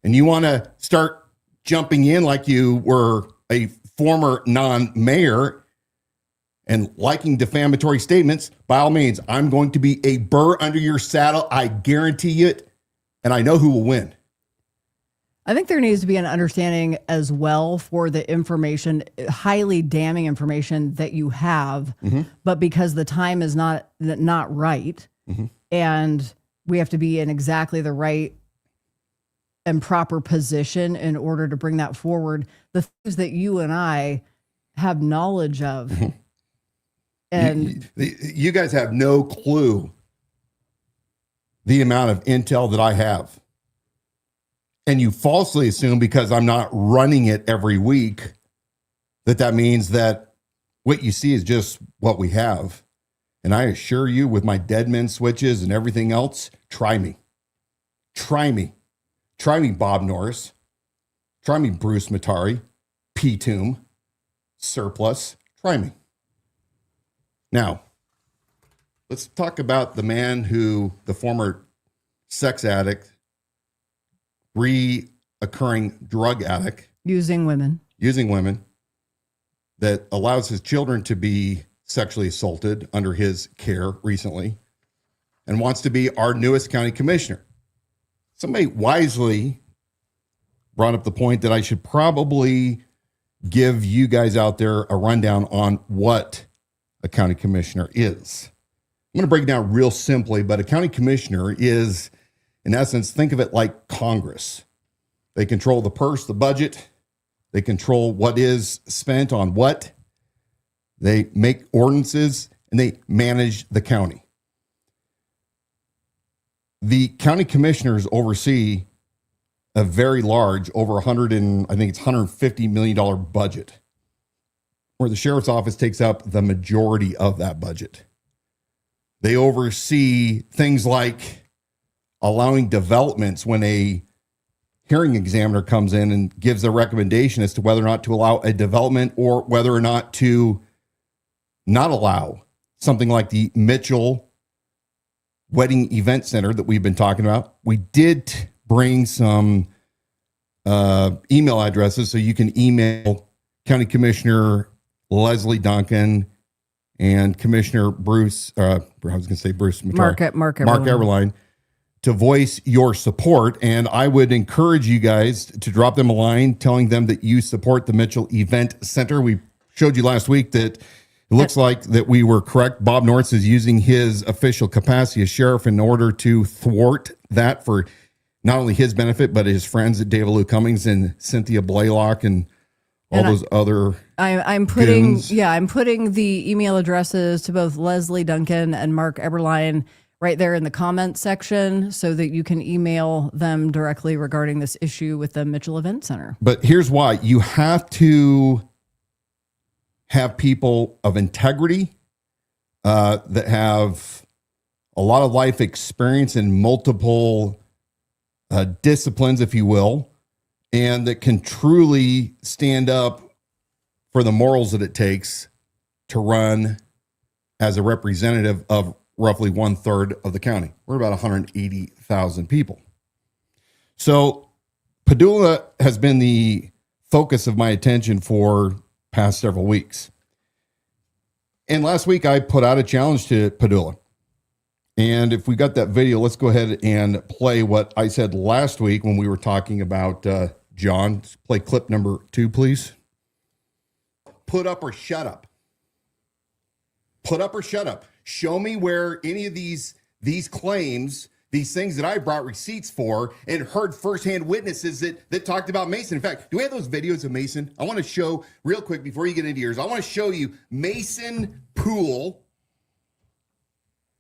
and you want to start jumping in like you were a former non-mayor and liking defamatory statements, by all means, I'm going to be a burr under your saddle. I guarantee it. And I know who will win. I think there needs to be an understanding as well for the information, highly damning information that you have, but because the time is not right, and we have to be in exactly the right and proper position in order to bring that forward, the things that you and I have knowledge of. And you guys have no clue the amount of intel that I have. And you falsely assume because I'm not running it every week that means that what you see is just what we have. And I assure you, with my dead men switches and everything else, try me. Try me. Try me, Bob Norris. Try me, Bruce Matari, P-Tomb, Surplus. Try me. Now, let's talk about the man who, the former sex addict, reoccurring drug addict Using women. that allows his children to be sexually assaulted under his care recently and wants to be our newest county commissioner. Somebody wisely brought up the point that I should probably give you guys out there a rundown on what a county commissioner is. I'm going to break it down real simply, but a county commissioner is, in essence, think of it like Congress. They control the purse, the budget. They control what is spent on what. They make ordinances and they manage the county. The county commissioners oversee a very large, over $150 million budget, where the sheriff's office takes up the majority of that budget. They oversee things like allowing developments when a hearing examiner comes in and gives a recommendation as to whether or not to allow a development or whether or not to not allow something like the Mitchell Wedding Event Center that we've been talking about. We did bring some email addresses so you can email County Commissioner Leslie Duncan and Commissioner Bruce, Mark Everline, to voice your support. And I would encourage you guys to drop them a line telling them that you support the Mitchell Event Center. We showed you last week that it looks like that we were correct. Bob Norris is using his official capacity as sheriff in order to thwart that for not only his benefit, but his friends at David Lou Cummings and Cynthia Blaylock and those other I'm putting goons. I'm putting the email addresses to both Leslie Duncan and Mark Eberline right there in the comment section so that you can email them directly regarding this issue with the Mitchell Event Center. But here's why. You have to have people of integrity that have a lot of life experience in multiple disciplines, if you will, and that can truly stand up for the morals that it takes to run as a representative of roughly 1/3 of the county. We're about 180,000 people. So Padulla has been the focus of my attention for past several weeks. And last week I put out a challenge to Padulla. And if we got that video, let's go ahead and play what I said last week when we were talking about John. Let's play clip number 2, please. Put up or shut up. Put up or shut up. Show me where any of these claims, these things that I brought receipts for and heard firsthand witnesses that talked about Mason. In fact, do we have those videos of Mason? I want to show real quick before you get into yours. I want to show you Mason Poole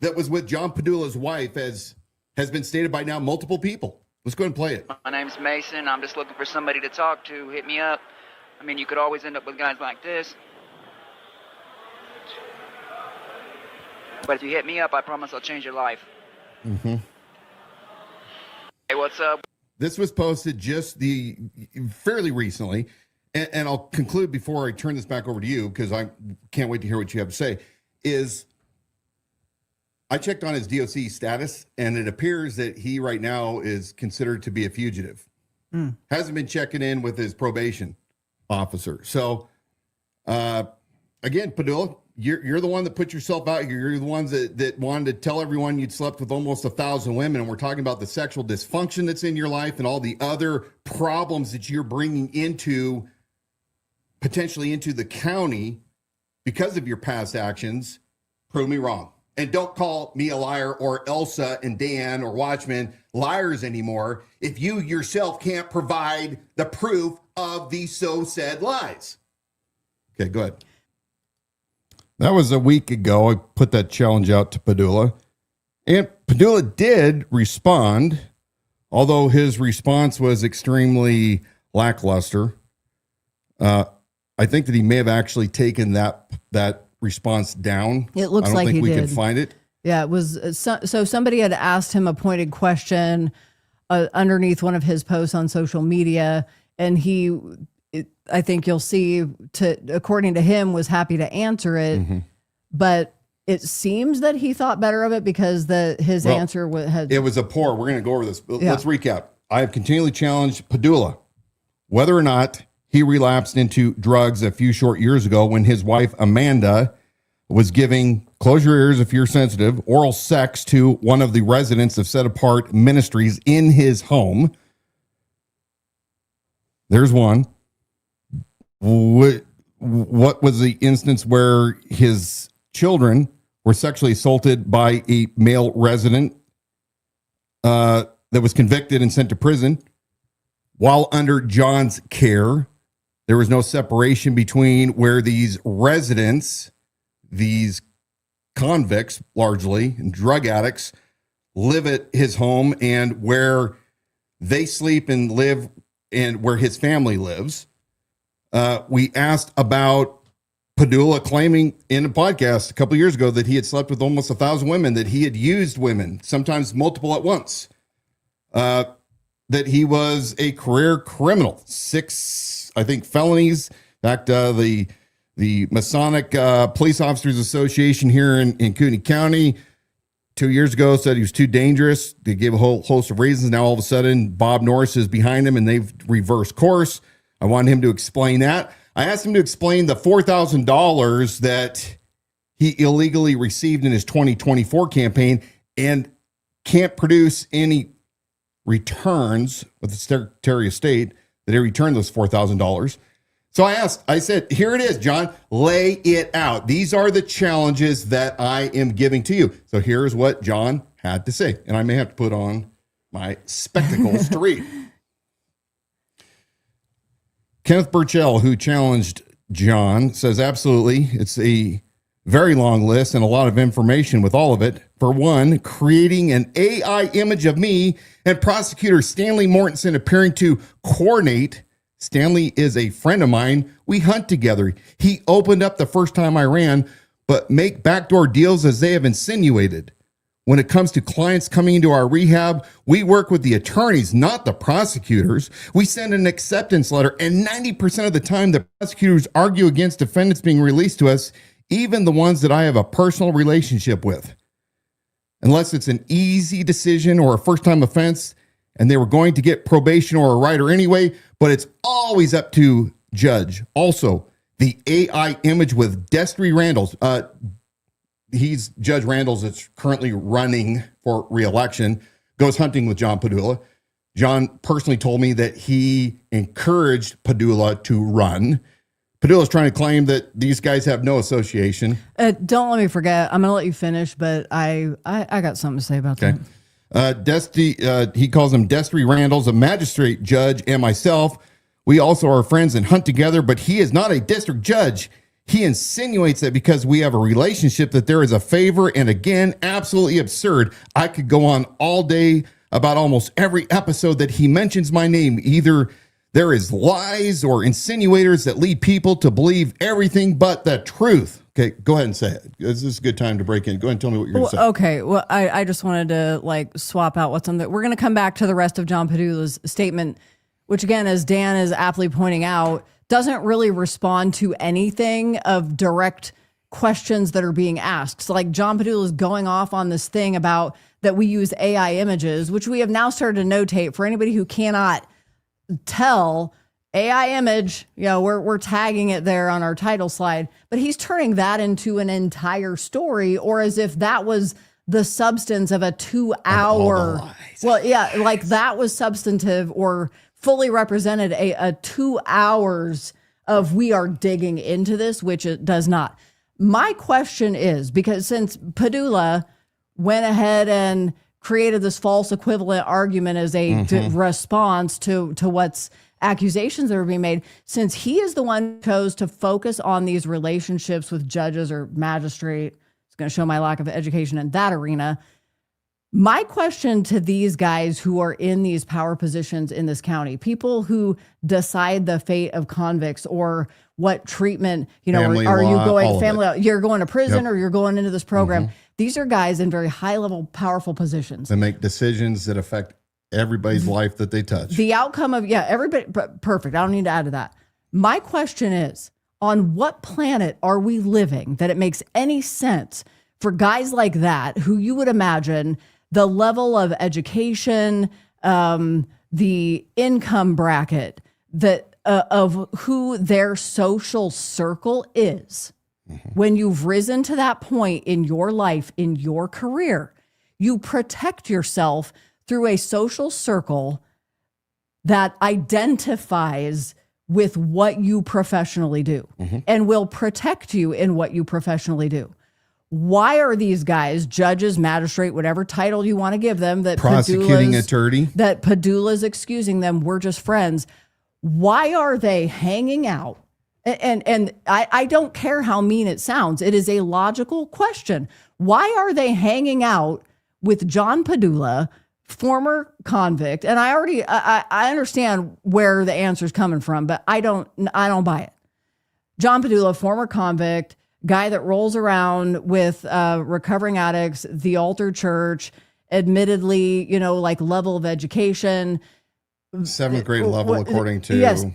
that was with John Padulla's wife, as has been stated by now multiple people. Let's go ahead and play it. My name's Mason. I'm just looking for somebody to talk to. Hit me up. I mean, you could always end up with guys like this. But if you hit me up, I promise I'll change your life. Mm-hmm. Hey, what's up? This was posted just fairly recently. And I'll conclude before I turn this back over to you, because I can't wait to hear what you have to say, is I checked on his DOC status, and it appears that he right now is considered to be a fugitive. Hasn't been checking in with his probation officer. So, again, Padulla, you're the one that put yourself out here. You're the ones that wanted to tell everyone you'd slept with almost 1,000 women, and we're talking about the sexual dysfunction that's in your life and all the other problems that you're bringing potentially into the county because of your past actions. Prove me wrong. And don't call me a liar or Elsa and Dan or Watchmen liars anymore if you yourself can't provide the proof of these so said lies. Okay, go ahead. That was a week ago. I put that challenge out to Padulla. And Padulla did respond, although his response was extremely lackluster. I think that he may have actually taken that response down. It looks like he did. I don't think we could find it. Yeah, it was. So somebody had asked him a pointed question underneath one of his posts on social media, and I think you'll see, according to him, was happy to answer it, but it seems that he thought better of it because his answer had. It was a poor. We're going to go over this. Yeah. Let's recap. I have continually challenged Padulla whether or not he relapsed into drugs a few short years ago when his wife, Amanda, was giving, close your ears if you're sensitive, oral sex to one of the residents of Set Apart Ministries in his home. There's one. What was the instance where his children were sexually assaulted by a male resident that was convicted and sent to prison while under John's care? There was no separation between where these residents, these convicts largely, and drug addicts, live at his home and where they sleep and live and where his family lives. We asked about Padulla claiming in a podcast a couple of years ago that he had slept with almost 1,000 women, that he had used women, sometimes multiple at once, that he was a career criminal, 6, I think, felonies. In fact, the Masonic Police Officers Association here in Cooney County 2 years ago said he was too dangerous. They gave a whole host of reasons. Now all of a sudden, Bob Norris is behind him and they've reversed course. I wanted him to explain that. I asked him to explain the $4,000 that he illegally received in his 2024 campaign and can't produce any returns with the Secretary of State that he returned those $4,000. So I said, here it is, John, lay it out. These are the challenges that I am giving to you. So here's what John had to say. And I may have to put on my spectacles to read. Kenneth Burchell, who challenged John, says, absolutely. It's a very long list and a lot of information with all of it. For one, creating an AI image of me and prosecutor Stanley Mortensen appearing to coordinate. Stanley is a friend of mine. We hunt together. He opened up the first time I ran, but make backdoor deals as they have insinuated. When it comes to clients coming into our rehab, we work with the attorneys, not the prosecutors. We send an acceptance letter, and 90% of the time, the prosecutors argue against defendants being released to us, even the ones that I have a personal relationship with. Unless it's an easy decision or a first-time offense, and they were going to get probation or a rider anyway, but it's always up to judge. Also, the AI image with Destry Randalls. He's Judge Randalls that's currently running for re-election, goes hunting with John Padulla. John personally told me that he encouraged Padulla to run. Padulla's trying to claim that these guys have no association. Don't let me forget. I'm going to let you finish, but I got something to say about that. He calls him Destry Randalls, a magistrate judge, and myself. We also are friends and hunt together, but he is not a district judge. He insinuates that because we have a relationship that there is a favor, and again, absolutely absurd. I could go on all day about almost every episode that he mentions my name. Either there is lies or insinuators that lead people to believe everything but the truth. Okay, go ahead and say it. This is a good time to break in. Go ahead and tell me what you're going to say. Okay, well, I just wanted to swap out what's on there. We're going to come back to the rest of John Padulla's statement, which again, as Dan is aptly pointing out, doesn't really respond to anything of direct questions that are being asked. So like John Padulla is going off on this thing about that we use AI images, which we have now started to notate for anybody who cannot tell. AI image, we're tagging it there on our title slide, but he's turning that into an entire story, or as if that was the substance of a 2-hour. Well, yeah, like that was substantive or fully represented a 2 hours of we are digging into this, which it does not. My question is, because since Padulla went ahead and created this false equivalent argument as a response to what's accusations that are being made, since he is the one who chose to focus on these relationships with judges or magistrate, it's going to show my lack of education in that arena. My question to these guys who are in these power positions in this county, people who decide the fate of convicts or what treatment, family are you law, going family, you're going to prison or you're going into this program. These are guys in very high level, powerful positions. They make decisions that affect everybody's life that they touch. The outcome of, everybody, perfect. I don't need to add to that. My question is, on what planet are we living that it makes any sense for guys like that, who you would imagine the level of education, the income bracket, that of who their social circle is. When you've risen to that point in your life, in your career, you protect yourself through a social circle that identifies with what you professionally do and will protect you in what you professionally do. Why are these guys, judges, magistrate, whatever title you want to give them, that Prosecuting attorney, that Padulla's excusing them, we're just friends. Why are they hanging out? And I don't care how mean it sounds. It is a logical question. Why are they hanging out with John Padulla, former convict? And I understand where the answer is coming from, but I don't buy it. John Padulla, former convict, guy that rolls around with recovering addicts, the altar church, admittedly, like level of education. 7th grade level, according to yes. some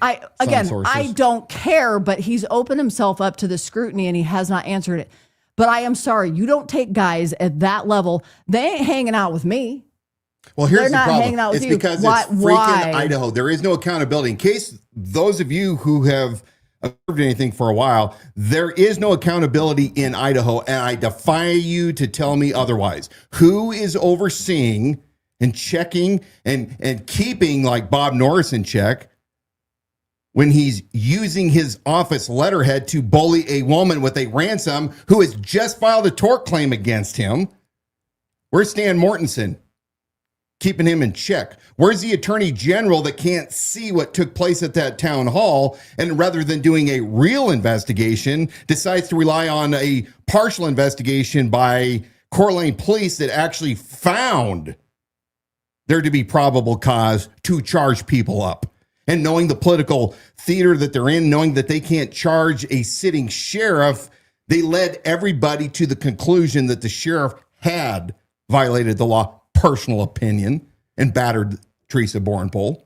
sources. I don't care, but he's opened himself up to the scrutiny and he has not answered it. But I am sorry, you don't take guys at that level. They ain't hanging out with me. Well, here's They're the not problem. hanging out with it's you. because Why- it's freaking why? Idaho. There is no accountability. In case those of you who have observed anything for a while, there is no accountability in Idaho, and I defy you to tell me otherwise. Who is overseeing and checking and keeping, like, Bob Norris in check when he's using his office letterhead to bully a woman with a ransom who has just filed a tort claim against him? Where's Stan Mortensen keeping him in check? Where's the attorney general that can't see what took place at that town hall, and rather than doing a real investigation, decides to rely on a partial investigation by Coeur d'Alene police that actually found there to be probable cause to charge people up? And knowing the political theater that they're in, knowing that they can't charge a sitting sheriff, they led everybody to the conclusion that the sheriff had violated the law. Personal opinion, and battered Teresa Borenpole.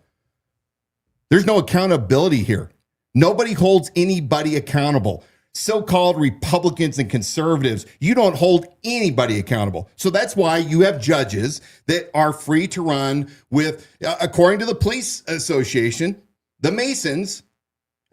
There's no accountability here. Nobody holds anybody accountable. So-called Republicans and conservatives, you don't hold anybody accountable. So that's why you have judges that are free to run with, according to the police association, the Masons.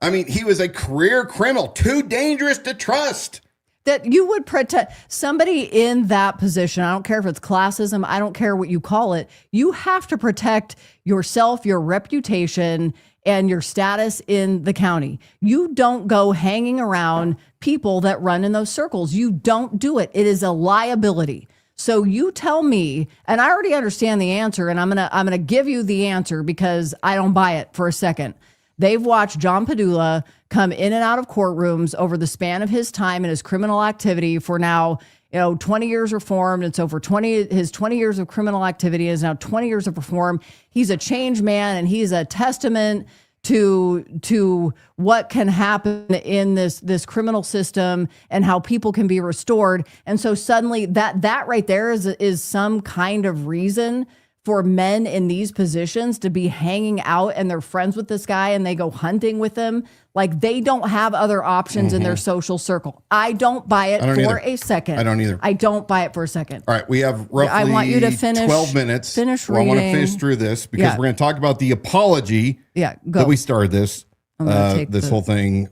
I mean, he was a career criminal, too dangerous to trust. That you would protect somebody in that position. I don't care if it's classism. I don't care what you call it. You have to protect yourself, your reputation, and your status in the county. You don't go hanging around people that run in those circles. You don't do it. It is a liability. So you tell me, and I already understand the answer, and I'm gonna give you the answer because I don't buy it for a second. They've watched John Padulla come in and out of courtrooms over the span of his time and his criminal activity for now, 20 years reformed. It's over his 20 years of criminal activity is now 20 years of reform. He's a changed man, and he's a testament to what can happen in this criminal system and how people can be restored. And so suddenly that right there is some kind of reason for men in these positions to be hanging out, and they're friends with this guy and they go hunting with him. Like, they don't have other options in their social circle. I don't buy it for a second. I don't either. I don't buy it for a second. All right, we have roughly I want you to finish 12 minutes. Finish I reading. want to finish through this because we're going to talk about the apology Go. that we started this take whole thing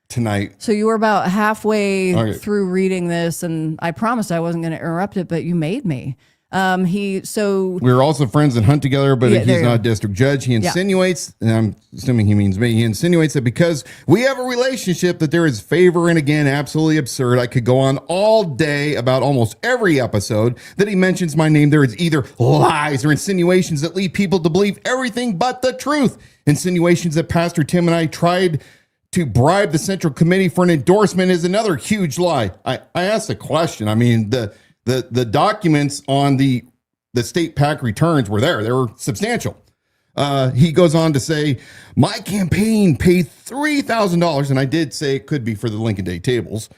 tonight. So you were about halfway Okay. through reading this, and I promised I wasn't going to interrupt it, but you made me. We were also friends and hunt together, but Yeah, he's there you not a go. district judge. He insinuates, and I'm assuming he means me, he insinuates that because we have a relationship that there is favor, and again, absolutely absurd. I could go on all day about almost every episode that he mentions my name. There is either lies or insinuations that lead people to believe everything but the truth. Insinuations that Pastor Tim and I tried to bribe the Central Committee for an endorsement is another huge lie. I asked a question. I mean, the documents on the state PAC returns were there. They were substantial. He goes on to say, my campaign paid $3,000, and I did say it could be for the Lincoln Day tables.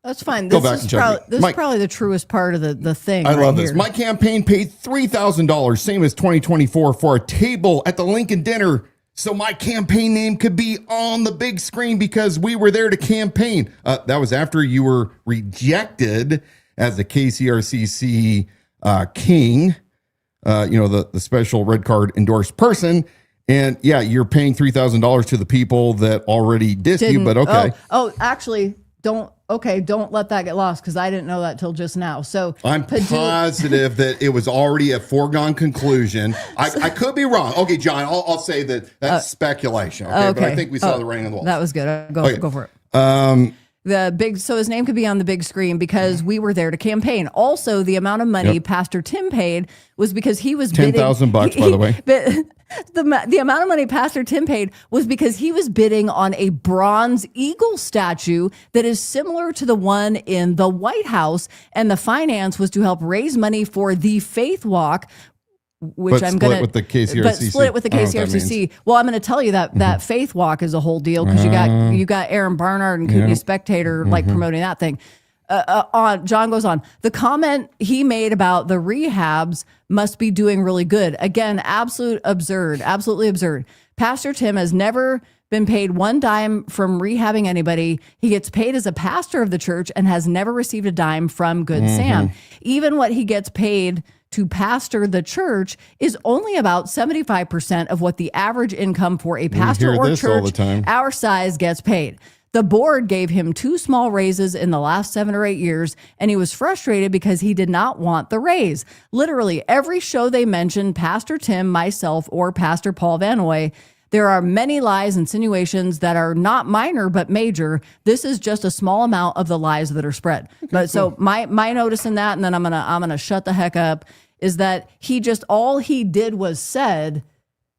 That's fine. Go This back is and check probably it. this Mike. is probably the truest part of the thing. I right love this. here. My campaign paid $3,000, same as 2024, for a table at the Lincoln dinner so my campaign name could be on the big screen because we were there to campaign. That was after you were rejected as the KCRCC king. the special red card endorsed person. And yeah, you're paying $3,000 to the people that already dissed you, but okay. Actually, don't let that get lost because I didn't know that till just now. So I'm positive that it was already a foregone conclusion. I could be wrong. Okay, John, I'll say that's speculation. Okay, but I think we saw the writing on the wall. That was good. Go for it. So his name could be on the big screen because we were there to campaign. Also, the amount of money Pastor Tim paid was because he was bidding $10,000, by the way. The amount of money Pastor Tim paid was because he was bidding on a bronze eagle statue that is similar to the one in the White House, and the finance was to help raise money for the Faith Walk. Which I'm going to with the KCRCC. But split it with the KCRCC. Well, I'm going to tell you that Faith Walk is a whole deal because you got Aaron Barnard and Kootenai Spectator like promoting that thing. John goes on. The comment he made about the rehabs must be doing really good. Again, absolutely absurd. Pastor Tim has never been paid one dime from rehabbing anybody. He gets paid as a pastor of the church and has never received a dime from Good Sam. Even what he gets paid to pastor the church is only about 75% of what the average income for a pastor or church our size gets paid. The board gave him 2 small raises in the last 7 or 8 years, and he was frustrated because he did not want the raise. Literally every show they mentioned Pastor Tim, myself, or Pastor Paul Vanoy, there are many lies, insinuations that are not minor but major. This is just a small amount of the lies that are spread. So my notice in that, and then I'm gonna shut the heck up, is that all he did was said,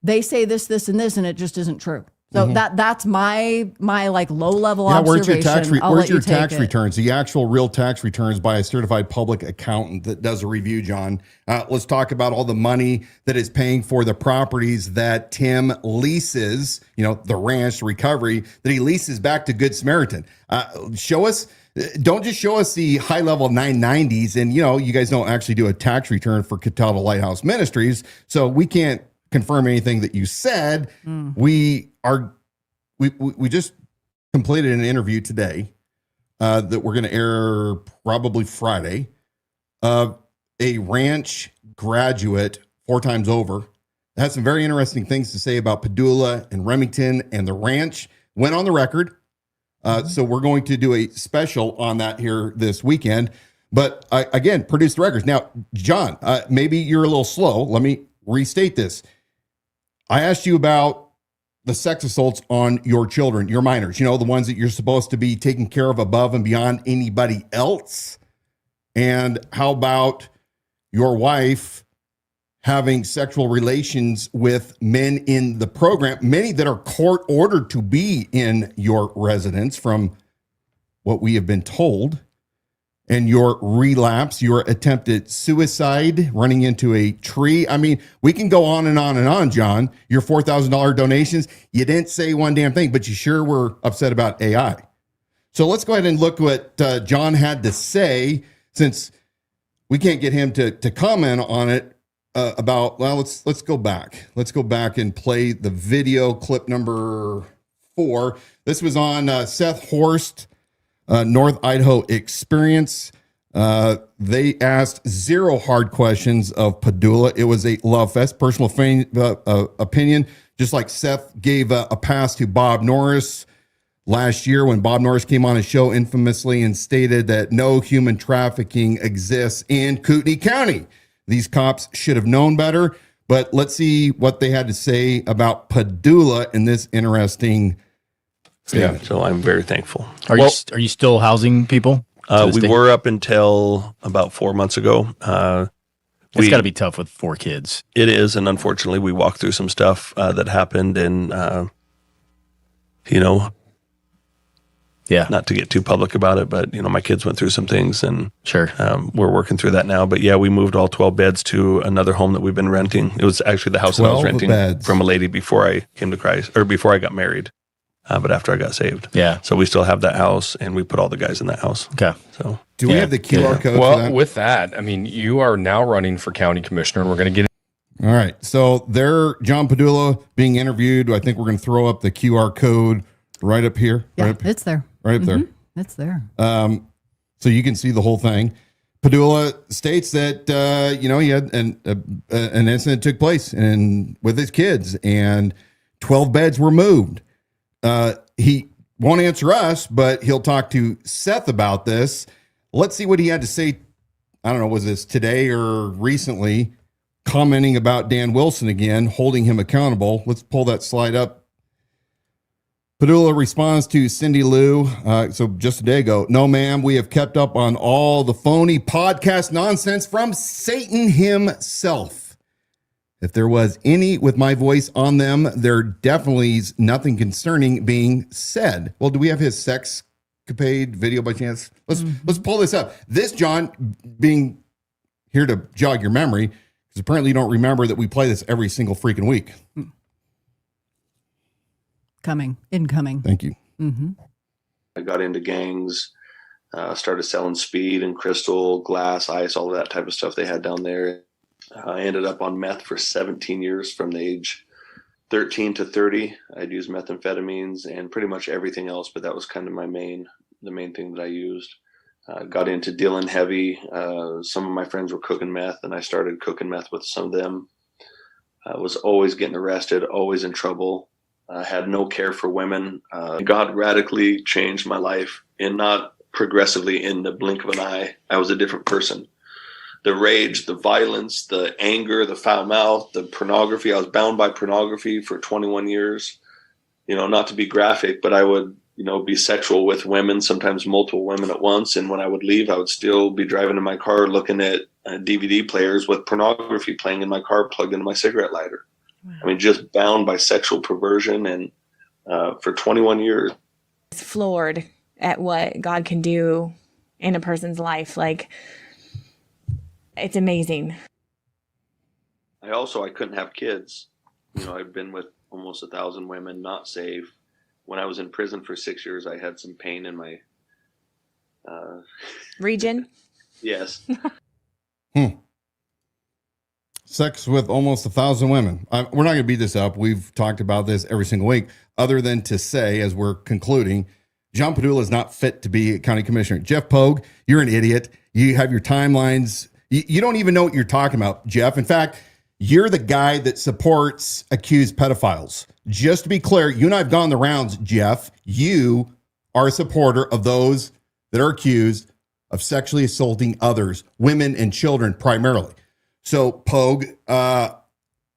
they say this, this, and this, and it just isn't true. So that's my like low level observation. Where's your tax returns? The actual real tax returns by a certified public accountant that does a review, John. Let's talk about all the money that is paying for the properties that Tim leases, the ranch recovery that he leases back to Good Samaritan. Show us. Don't just show us the high level 990s. And, you guys don't actually do a tax return for Catawba Lighthouse Ministries. So we can't confirm anything that you said. We just completed an interview today that we're going to air probably Friday of a ranch graduate 4 times over. Had some very interesting things to say about Padulla and Remington and the ranch. Went on the record. So we're going to do a special on that here this weekend. But again, produce the records. Now, John, maybe you're a little slow. Let me restate this. I asked you about the sex assaults on your children, your minors, the ones that you're supposed to be taking care of above and beyond anybody else. And how about your wife having sexual relations with men in the program, many that are court ordered to be in your residence from what we have been told, and your relapse, your attempted suicide, running into a tree. I mean, we can go on and on and on, John. Your $4,000 donations, you didn't say one damn thing, but you sure were upset about AI. So let's go ahead and look what John had to say, since we can't get him to comment on it let's go back. Let's go back and play the video clip number 4. This was on Seth Horst, North Idaho Experience. They asked 0 hard questions of Padulla. It was a love fest, personal opinion, just like Seth gave a pass to Bob Norris last year when Bob Norris came on his show infamously and stated that no human trafficking exists in Kootenai County. These cops should have known better, but let's see what they had to say about Padulla in this interesting statement. Yeah, so I'm very thankful. Are you still housing people? We were up until about 4 months ago. It's got to be tough with 4 kids. It is, and unfortunately, we walked through some stuff that happened, and not to get too public about it, but my kids went through some things, and sure, we're working through that now. But yeah, we moved all 12 beds to another home that we've been renting. It was actually the house that I was renting from a lady before I came to Christ, or before I got married. But after I got saved. Yeah. So we still have that house, and we put all the guys in that house. Okay. So do we have the QR code? Well, with that, I mean, you are now running for county commissioner, and we're going to get. All right. So there, John Padulla being interviewed. I think we're going to throw up the QR code right up here. Yeah, right up, it's there. Right up there. It's there. So you can see the whole thing. Padulla states that he had an incident took place with his kids, and 12 beds were moved. He won't answer us, but he'll talk to Seth about this. Let's see what he had to say. I don't know, was this today or recently, commenting about Dan Wilson again, holding him accountable. Let's pull that slide up. Padulla responds to Cindy Lou. So just a day ago, no, ma'am, we have kept up on all the phony podcast nonsense from Satan himself. If there was any with my voice on them, there definitely is nothing concerning being said. Well, do we have his sexcapade video by chance? Let's pull this up. This, John, being here to jog your memory, because apparently you don't remember that we play this every single freaking week. Incoming. Thank you. Mm-hmm. I got into gangs, started selling speed and crystal, glass, ice, all of that type of stuff they had down there. I ended up on meth for 17 years from the age 13 to 30. I'd use methamphetamines and pretty much everything else, but that was kind of the main thing that I used. Got into dealing heavy. Some of my friends were cooking meth, and I started cooking meth with some of them. I was always getting arrested, always in trouble. Had no care for women. God radically changed my life, and not progressively in the blink of an eye. I was a different person. The rage, the violence, the anger, the foul mouth, the pornography. I was bound by pornography for 21 years. Not to be graphic, but I would, be sexual with women, sometimes multiple women at once. And when I would leave, I would still be driving in my car looking at DVD players with pornography playing in my car plugged into my cigarette lighter. Wow. I mean, just bound by sexual perversion, and for 21 years. Floored at what God can do in a person's life. Like, it's amazing. I couldn't have kids. I've been with almost 1,000 women, not safe. When I was in prison for 6 years, I had some pain in my region. Yes. Sex with almost 1,000 women. We're not going to beat this up. We've talked about this every single week, other than to say, as we're concluding, John Padulla is not fit to be a county commissioner. Jeff Pogue, you're an idiot. You have your timelines. You don't even know what you're talking about, Jeff. In fact, you're the guy that supports accused pedophiles. Just to be clear, you and I have gone the rounds, Jeff. You are a supporter of those that are accused of sexually assaulting others, women and children primarily. So, Pogue, I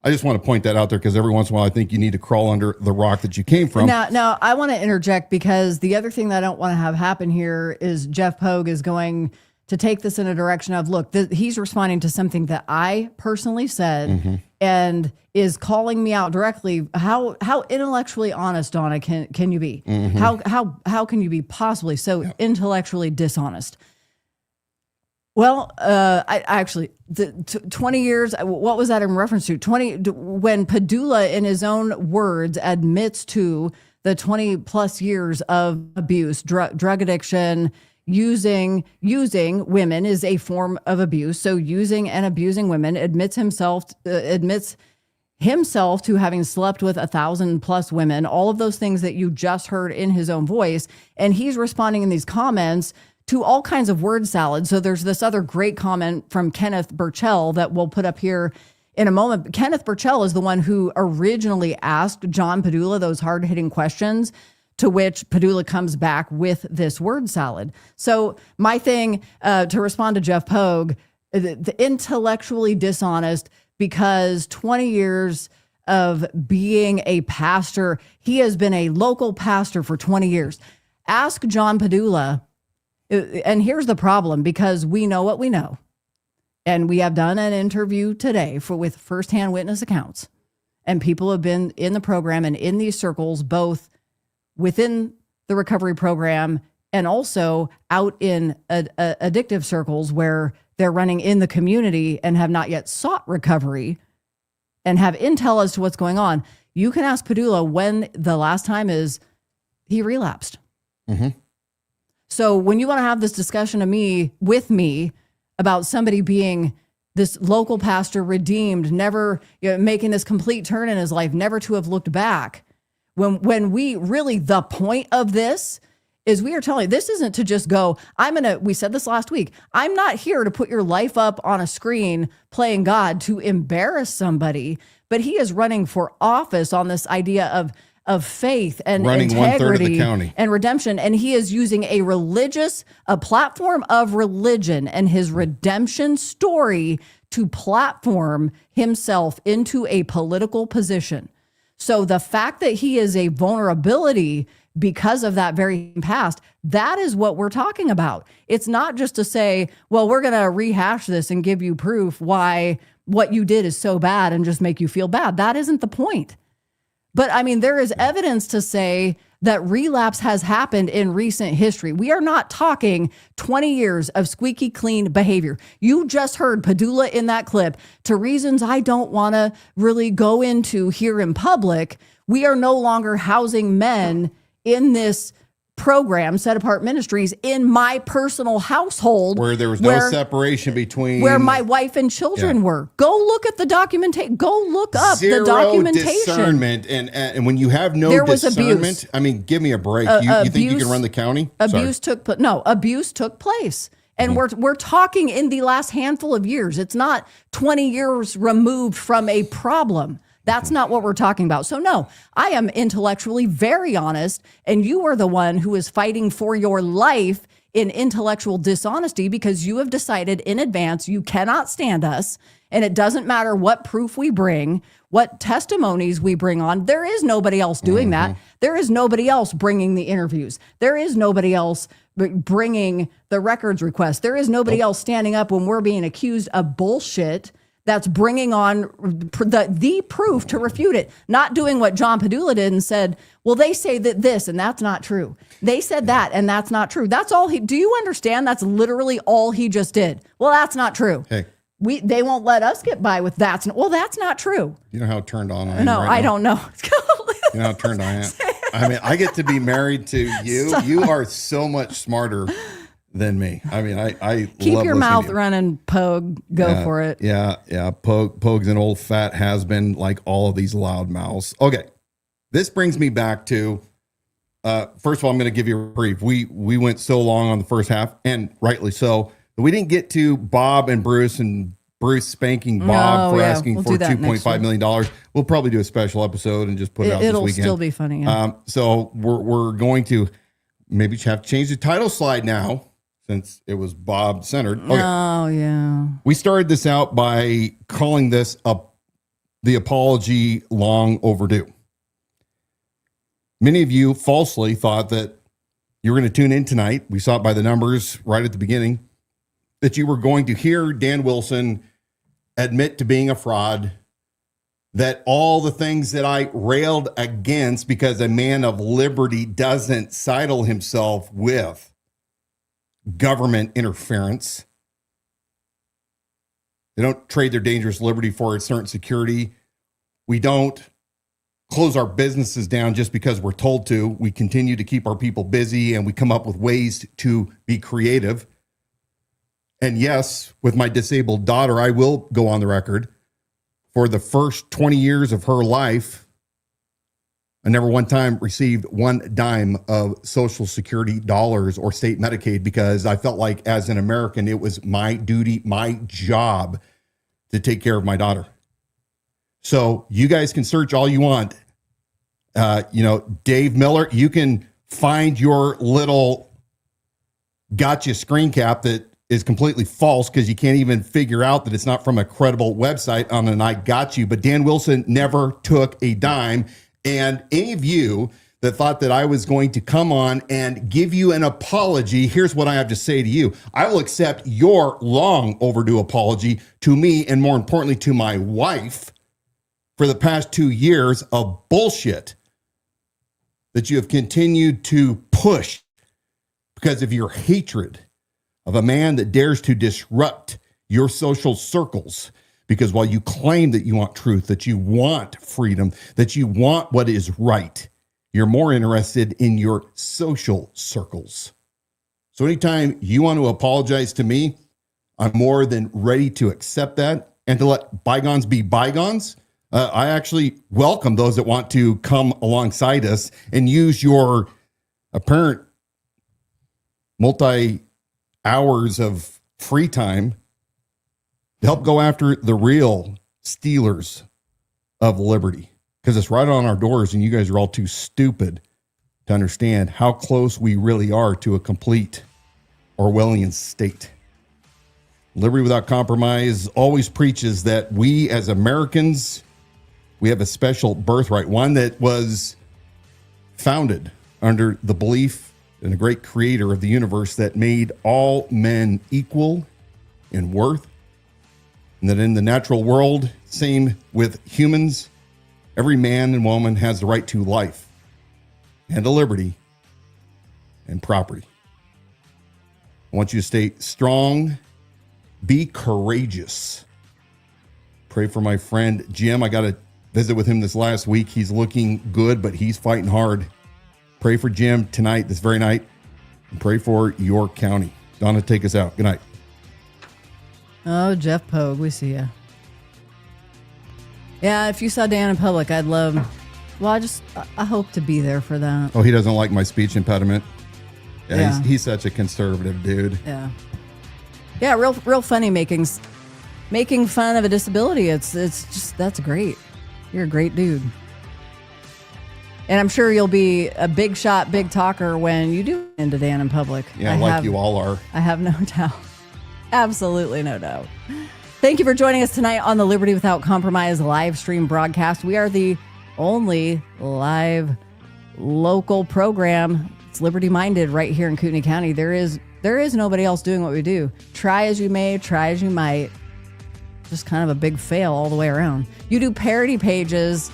just want to point that out there because every once in a while I think you need to crawl under the rock that you came from. Now, I want to interject because the other thing that I don't want to have happen here is Jeff Pogue is going to take this in a direction of, look, he's responding to something that I personally said and is calling me out directly. How intellectually honest, Donna, can you be? How can you be possibly so intellectually dishonest? Well, I actually, 20 years, what was that in reference to? When Padulla, in his own words, admits to the 20 plus years of abuse, drug addiction, using women is a form of abuse. So using and abusing women, admits himself to having slept with 1,000 plus women, all of those things that you just heard in his own voice. And he's responding in these comments to all kinds of word salad. So there's this other great comment from Kenneth Burchell that we'll put up here in a moment. Kenneth Burchell is the one who originally asked John Padulla those hard-hitting questions, to which Padulla comes back with this word salad. So my thing to respond to Jeff Pogue, the intellectually dishonest, because 20 years of being a pastor, he has been a local pastor for 20 years. Ask John Padulla. And here's the problem, because we know what we know. And we have done an interview today with firsthand witness accounts. And people have been in the program and in these circles, both within the recovery program and also out in addictive circles where they're running in the community and have not yet sought recovery and have intel as to what's going on. You can ask Padulla when the last time is he relapsed. So when you want to have this discussion with me about somebody being this local pastor, redeemed, never making this complete turn in his life, never to have looked back, when we really, the point of this is we are telling you, this isn't to just go, we said this last week, I'm not here to put your life up on a screen playing God to embarrass somebody, but he is running for office on this idea of faith and running integrity 1/3 of the county and redemption. And he is using a platform of religion and his redemption story to platform himself into a political position. So the fact that he is a vulnerability because of that very past, that is what we're talking about. It's not just to say, well, we're going to rehash this and give you proof why what you did is so bad and just make you feel bad. That isn't the point. But I mean, there is evidence to say that relapse has happened in recent history. We are not talking 20 years of squeaky clean behavior. You just heard Padulla in that clip, to reasons I don't want to really go into here in public. We are no longer housing men in this program, Set Apart Ministries, in my personal household, where there was no separation between where my wife and children were. Go look at the documentation. Go look up the documentation. Discernment, and when you have no there was discernment, abuse. I mean, give me a break. You think you can run the county? Abuse took place. And we're talking in the last handful of years. It's not 20 years removed from a problem. That's not what we're talking about. So no, I am intellectually very honest, and you are the one who is fighting for your life in intellectual dishonesty because you have decided in advance you cannot stand us, and it doesn't matter what proof we bring, what testimonies we bring on. There is nobody else doing that. There is nobody else bringing the interviews. There is nobody else bringing the records request. There is nobody else standing up when we're being accused of bullshit that's bringing on the proof to refute it. Not doing what John Padulla did and said, well, they say that this, and that's not true. They said that, and that's not true. That's all do you understand? That's literally all he just did. Well, that's not true. Hey. They won't let us get by with that. Well, that's not true. You know how turned on I am? No, I don't know. You know how turned I am? I mean, I get to be married to you. You are so much smarter than me. I mean, I keep love your mouth running, Pogue. Go for it. Yeah. Pogue's an old fat has-been like all of these loud mouths. Okay. This brings me back to, first of all, I'm going to give you a brief. We went so long on the first half, and rightly so, that we didn't get to Bob and Bruce spanking Bob for asking for $2.5 million. We'll probably do a special episode and just put it out this weekend. It'll still be funny. Yeah. So we're going to maybe have to change the title slide now, since it was Bob centered. Okay. Oh, yeah. We started this out by calling this the apology long overdue. Many of you falsely thought that you were going to tune in tonight. We saw it by the numbers right at the beginning, that you were going to hear Dan Wilson admit to being a fraud, that all the things that I railed against because a man of liberty doesn't sidle himself with government interference. They don't trade their dangerous liberty for a certain security. We don't close our businesses down just because we're told to. We continue to keep our people busy, and we come up with ways to be creative. And yes, with my disabled daughter, I will go on the record. For the first 20 years of her life, I never one time received one dime of Social Security dollars or state Medicaid because I felt like as an American, it was my duty, my job to take care of my daughter. So you guys can search all you want. Dave Miller, you can find your little gotcha screen cap that is completely false because you can't even figure out that it's not from a credible website on an I got you. But Dan Wilson never took a dime. And any of you that thought that I was going to come on and give you an apology, here's what I have to say to you. I will accept your long overdue apology to me, and more importantly, to my wife, for the past 2 years of bullshit that you have continued to push because of your hatred of a man that dares to disrupt your social circles. Because while you claim that you want truth, that you want freedom, that you want what is right, you're more interested in your social circles. So anytime you want to apologize to me, I'm more than ready to accept that and to let bygones be bygones. I actually welcome those that want to come alongside us and use your apparent multi hours of free time to help go after the real stealers of liberty, because it's right on our doors and you guys are all too stupid to understand how close we really are to a complete Orwellian state. Liberty Without Compromise always preaches that we as Americans, we have a special birthright, one that was founded under the belief in a great creator of the universe that made all men equal in worth, and that in the natural world, same with humans, every man and woman has the right to life and to liberty and property. I want you to stay strong, be courageous. Pray for my friend Jim. I got to visit with him this last week. He's looking good, but he's fighting hard. Pray for Jim tonight, this very night, and pray for your county. Donna, take us out. Good night. Oh, Jeff Pogue, we see ya. Yeah, if you saw Dan in public, I'd love. Well, I hope to be there for that. Oh, he doesn't like my speech impediment. Yeah. He's such a conservative dude. Yeah, real funny making fun of a disability. It's just, that's great. You're a great dude. And I'm sure you'll be a big shot, big talker when you do into Dan in public. Yeah, you all are. I have no doubt. Absolutely no doubt. Thank you for joining us tonight on the Liberty Without Compromise live stream broadcast. We are the only live local program. It's liberty minded right here in Kootenai County. There is nobody else doing what we do. Try as you may, try as you might. Just kind of a big fail all the way around. You do parody pages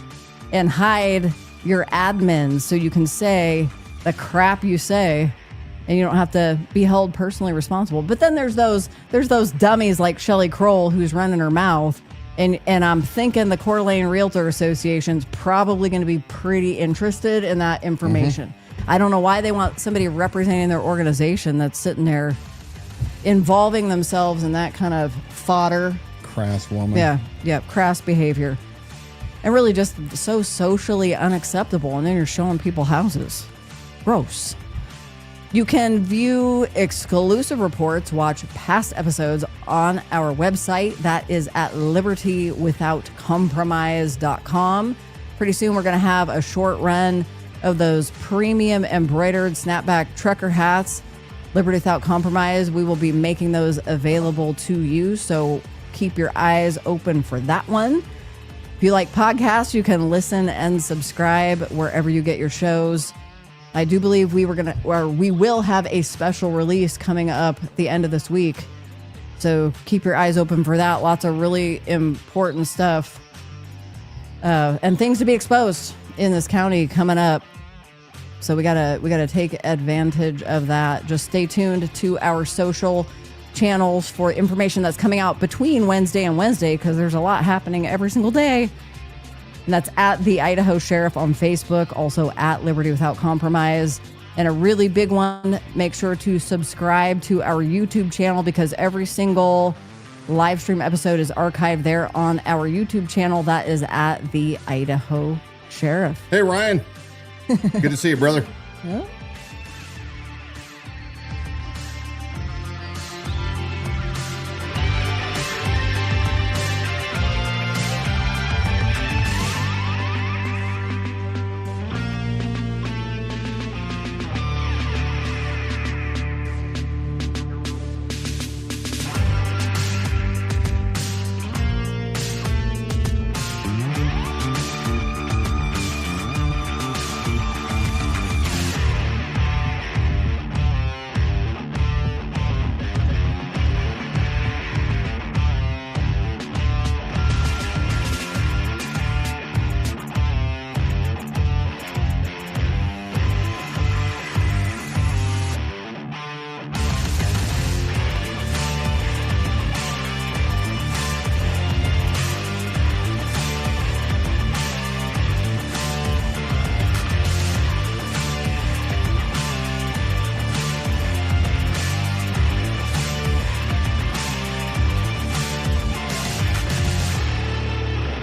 and hide your admins so you can say the crap you say and you don't have to be held personally responsible. But then there's those dummies like Shelley Kroll who's running her mouth, and I'm thinking the Coeur d'Alene Realtor Association's probably going to be pretty interested in that information. Mm-hmm. I don't know why they want somebody representing their organization that's sitting there involving themselves in that kind of fodder. Crass woman. Yeah, crass behavior. And really just so socially unacceptable. And then you're showing people houses. Gross. You can view exclusive reports, watch past episodes on our website. That is at libertywithoutcompromise.com. Pretty soon we're going to have a short run of those premium embroidered snapback trucker hats. Liberty Without Compromise, we will be making those available to you. So keep your eyes open for that one. If you like podcasts, you can listen and subscribe wherever you get your shows. I do believe we will have a special release coming up at the end of this week. So keep your eyes open for that. Lots of really important stuff and things to be exposed in this county coming up. So we gotta take advantage of that. Just stay tuned to our social channels for information that's coming out between Wednesday and Wednesday, because there's a lot happening every single day. And that's at the Idaho Sheriff on Facebook, also at Liberty Without Compromise. And a really big one, make sure to subscribe to our YouTube channel, because every single live stream episode is archived there on our YouTube channel. That is at the Idaho Sheriff. Hey, Ryan. Good to see you, brother. Yeah.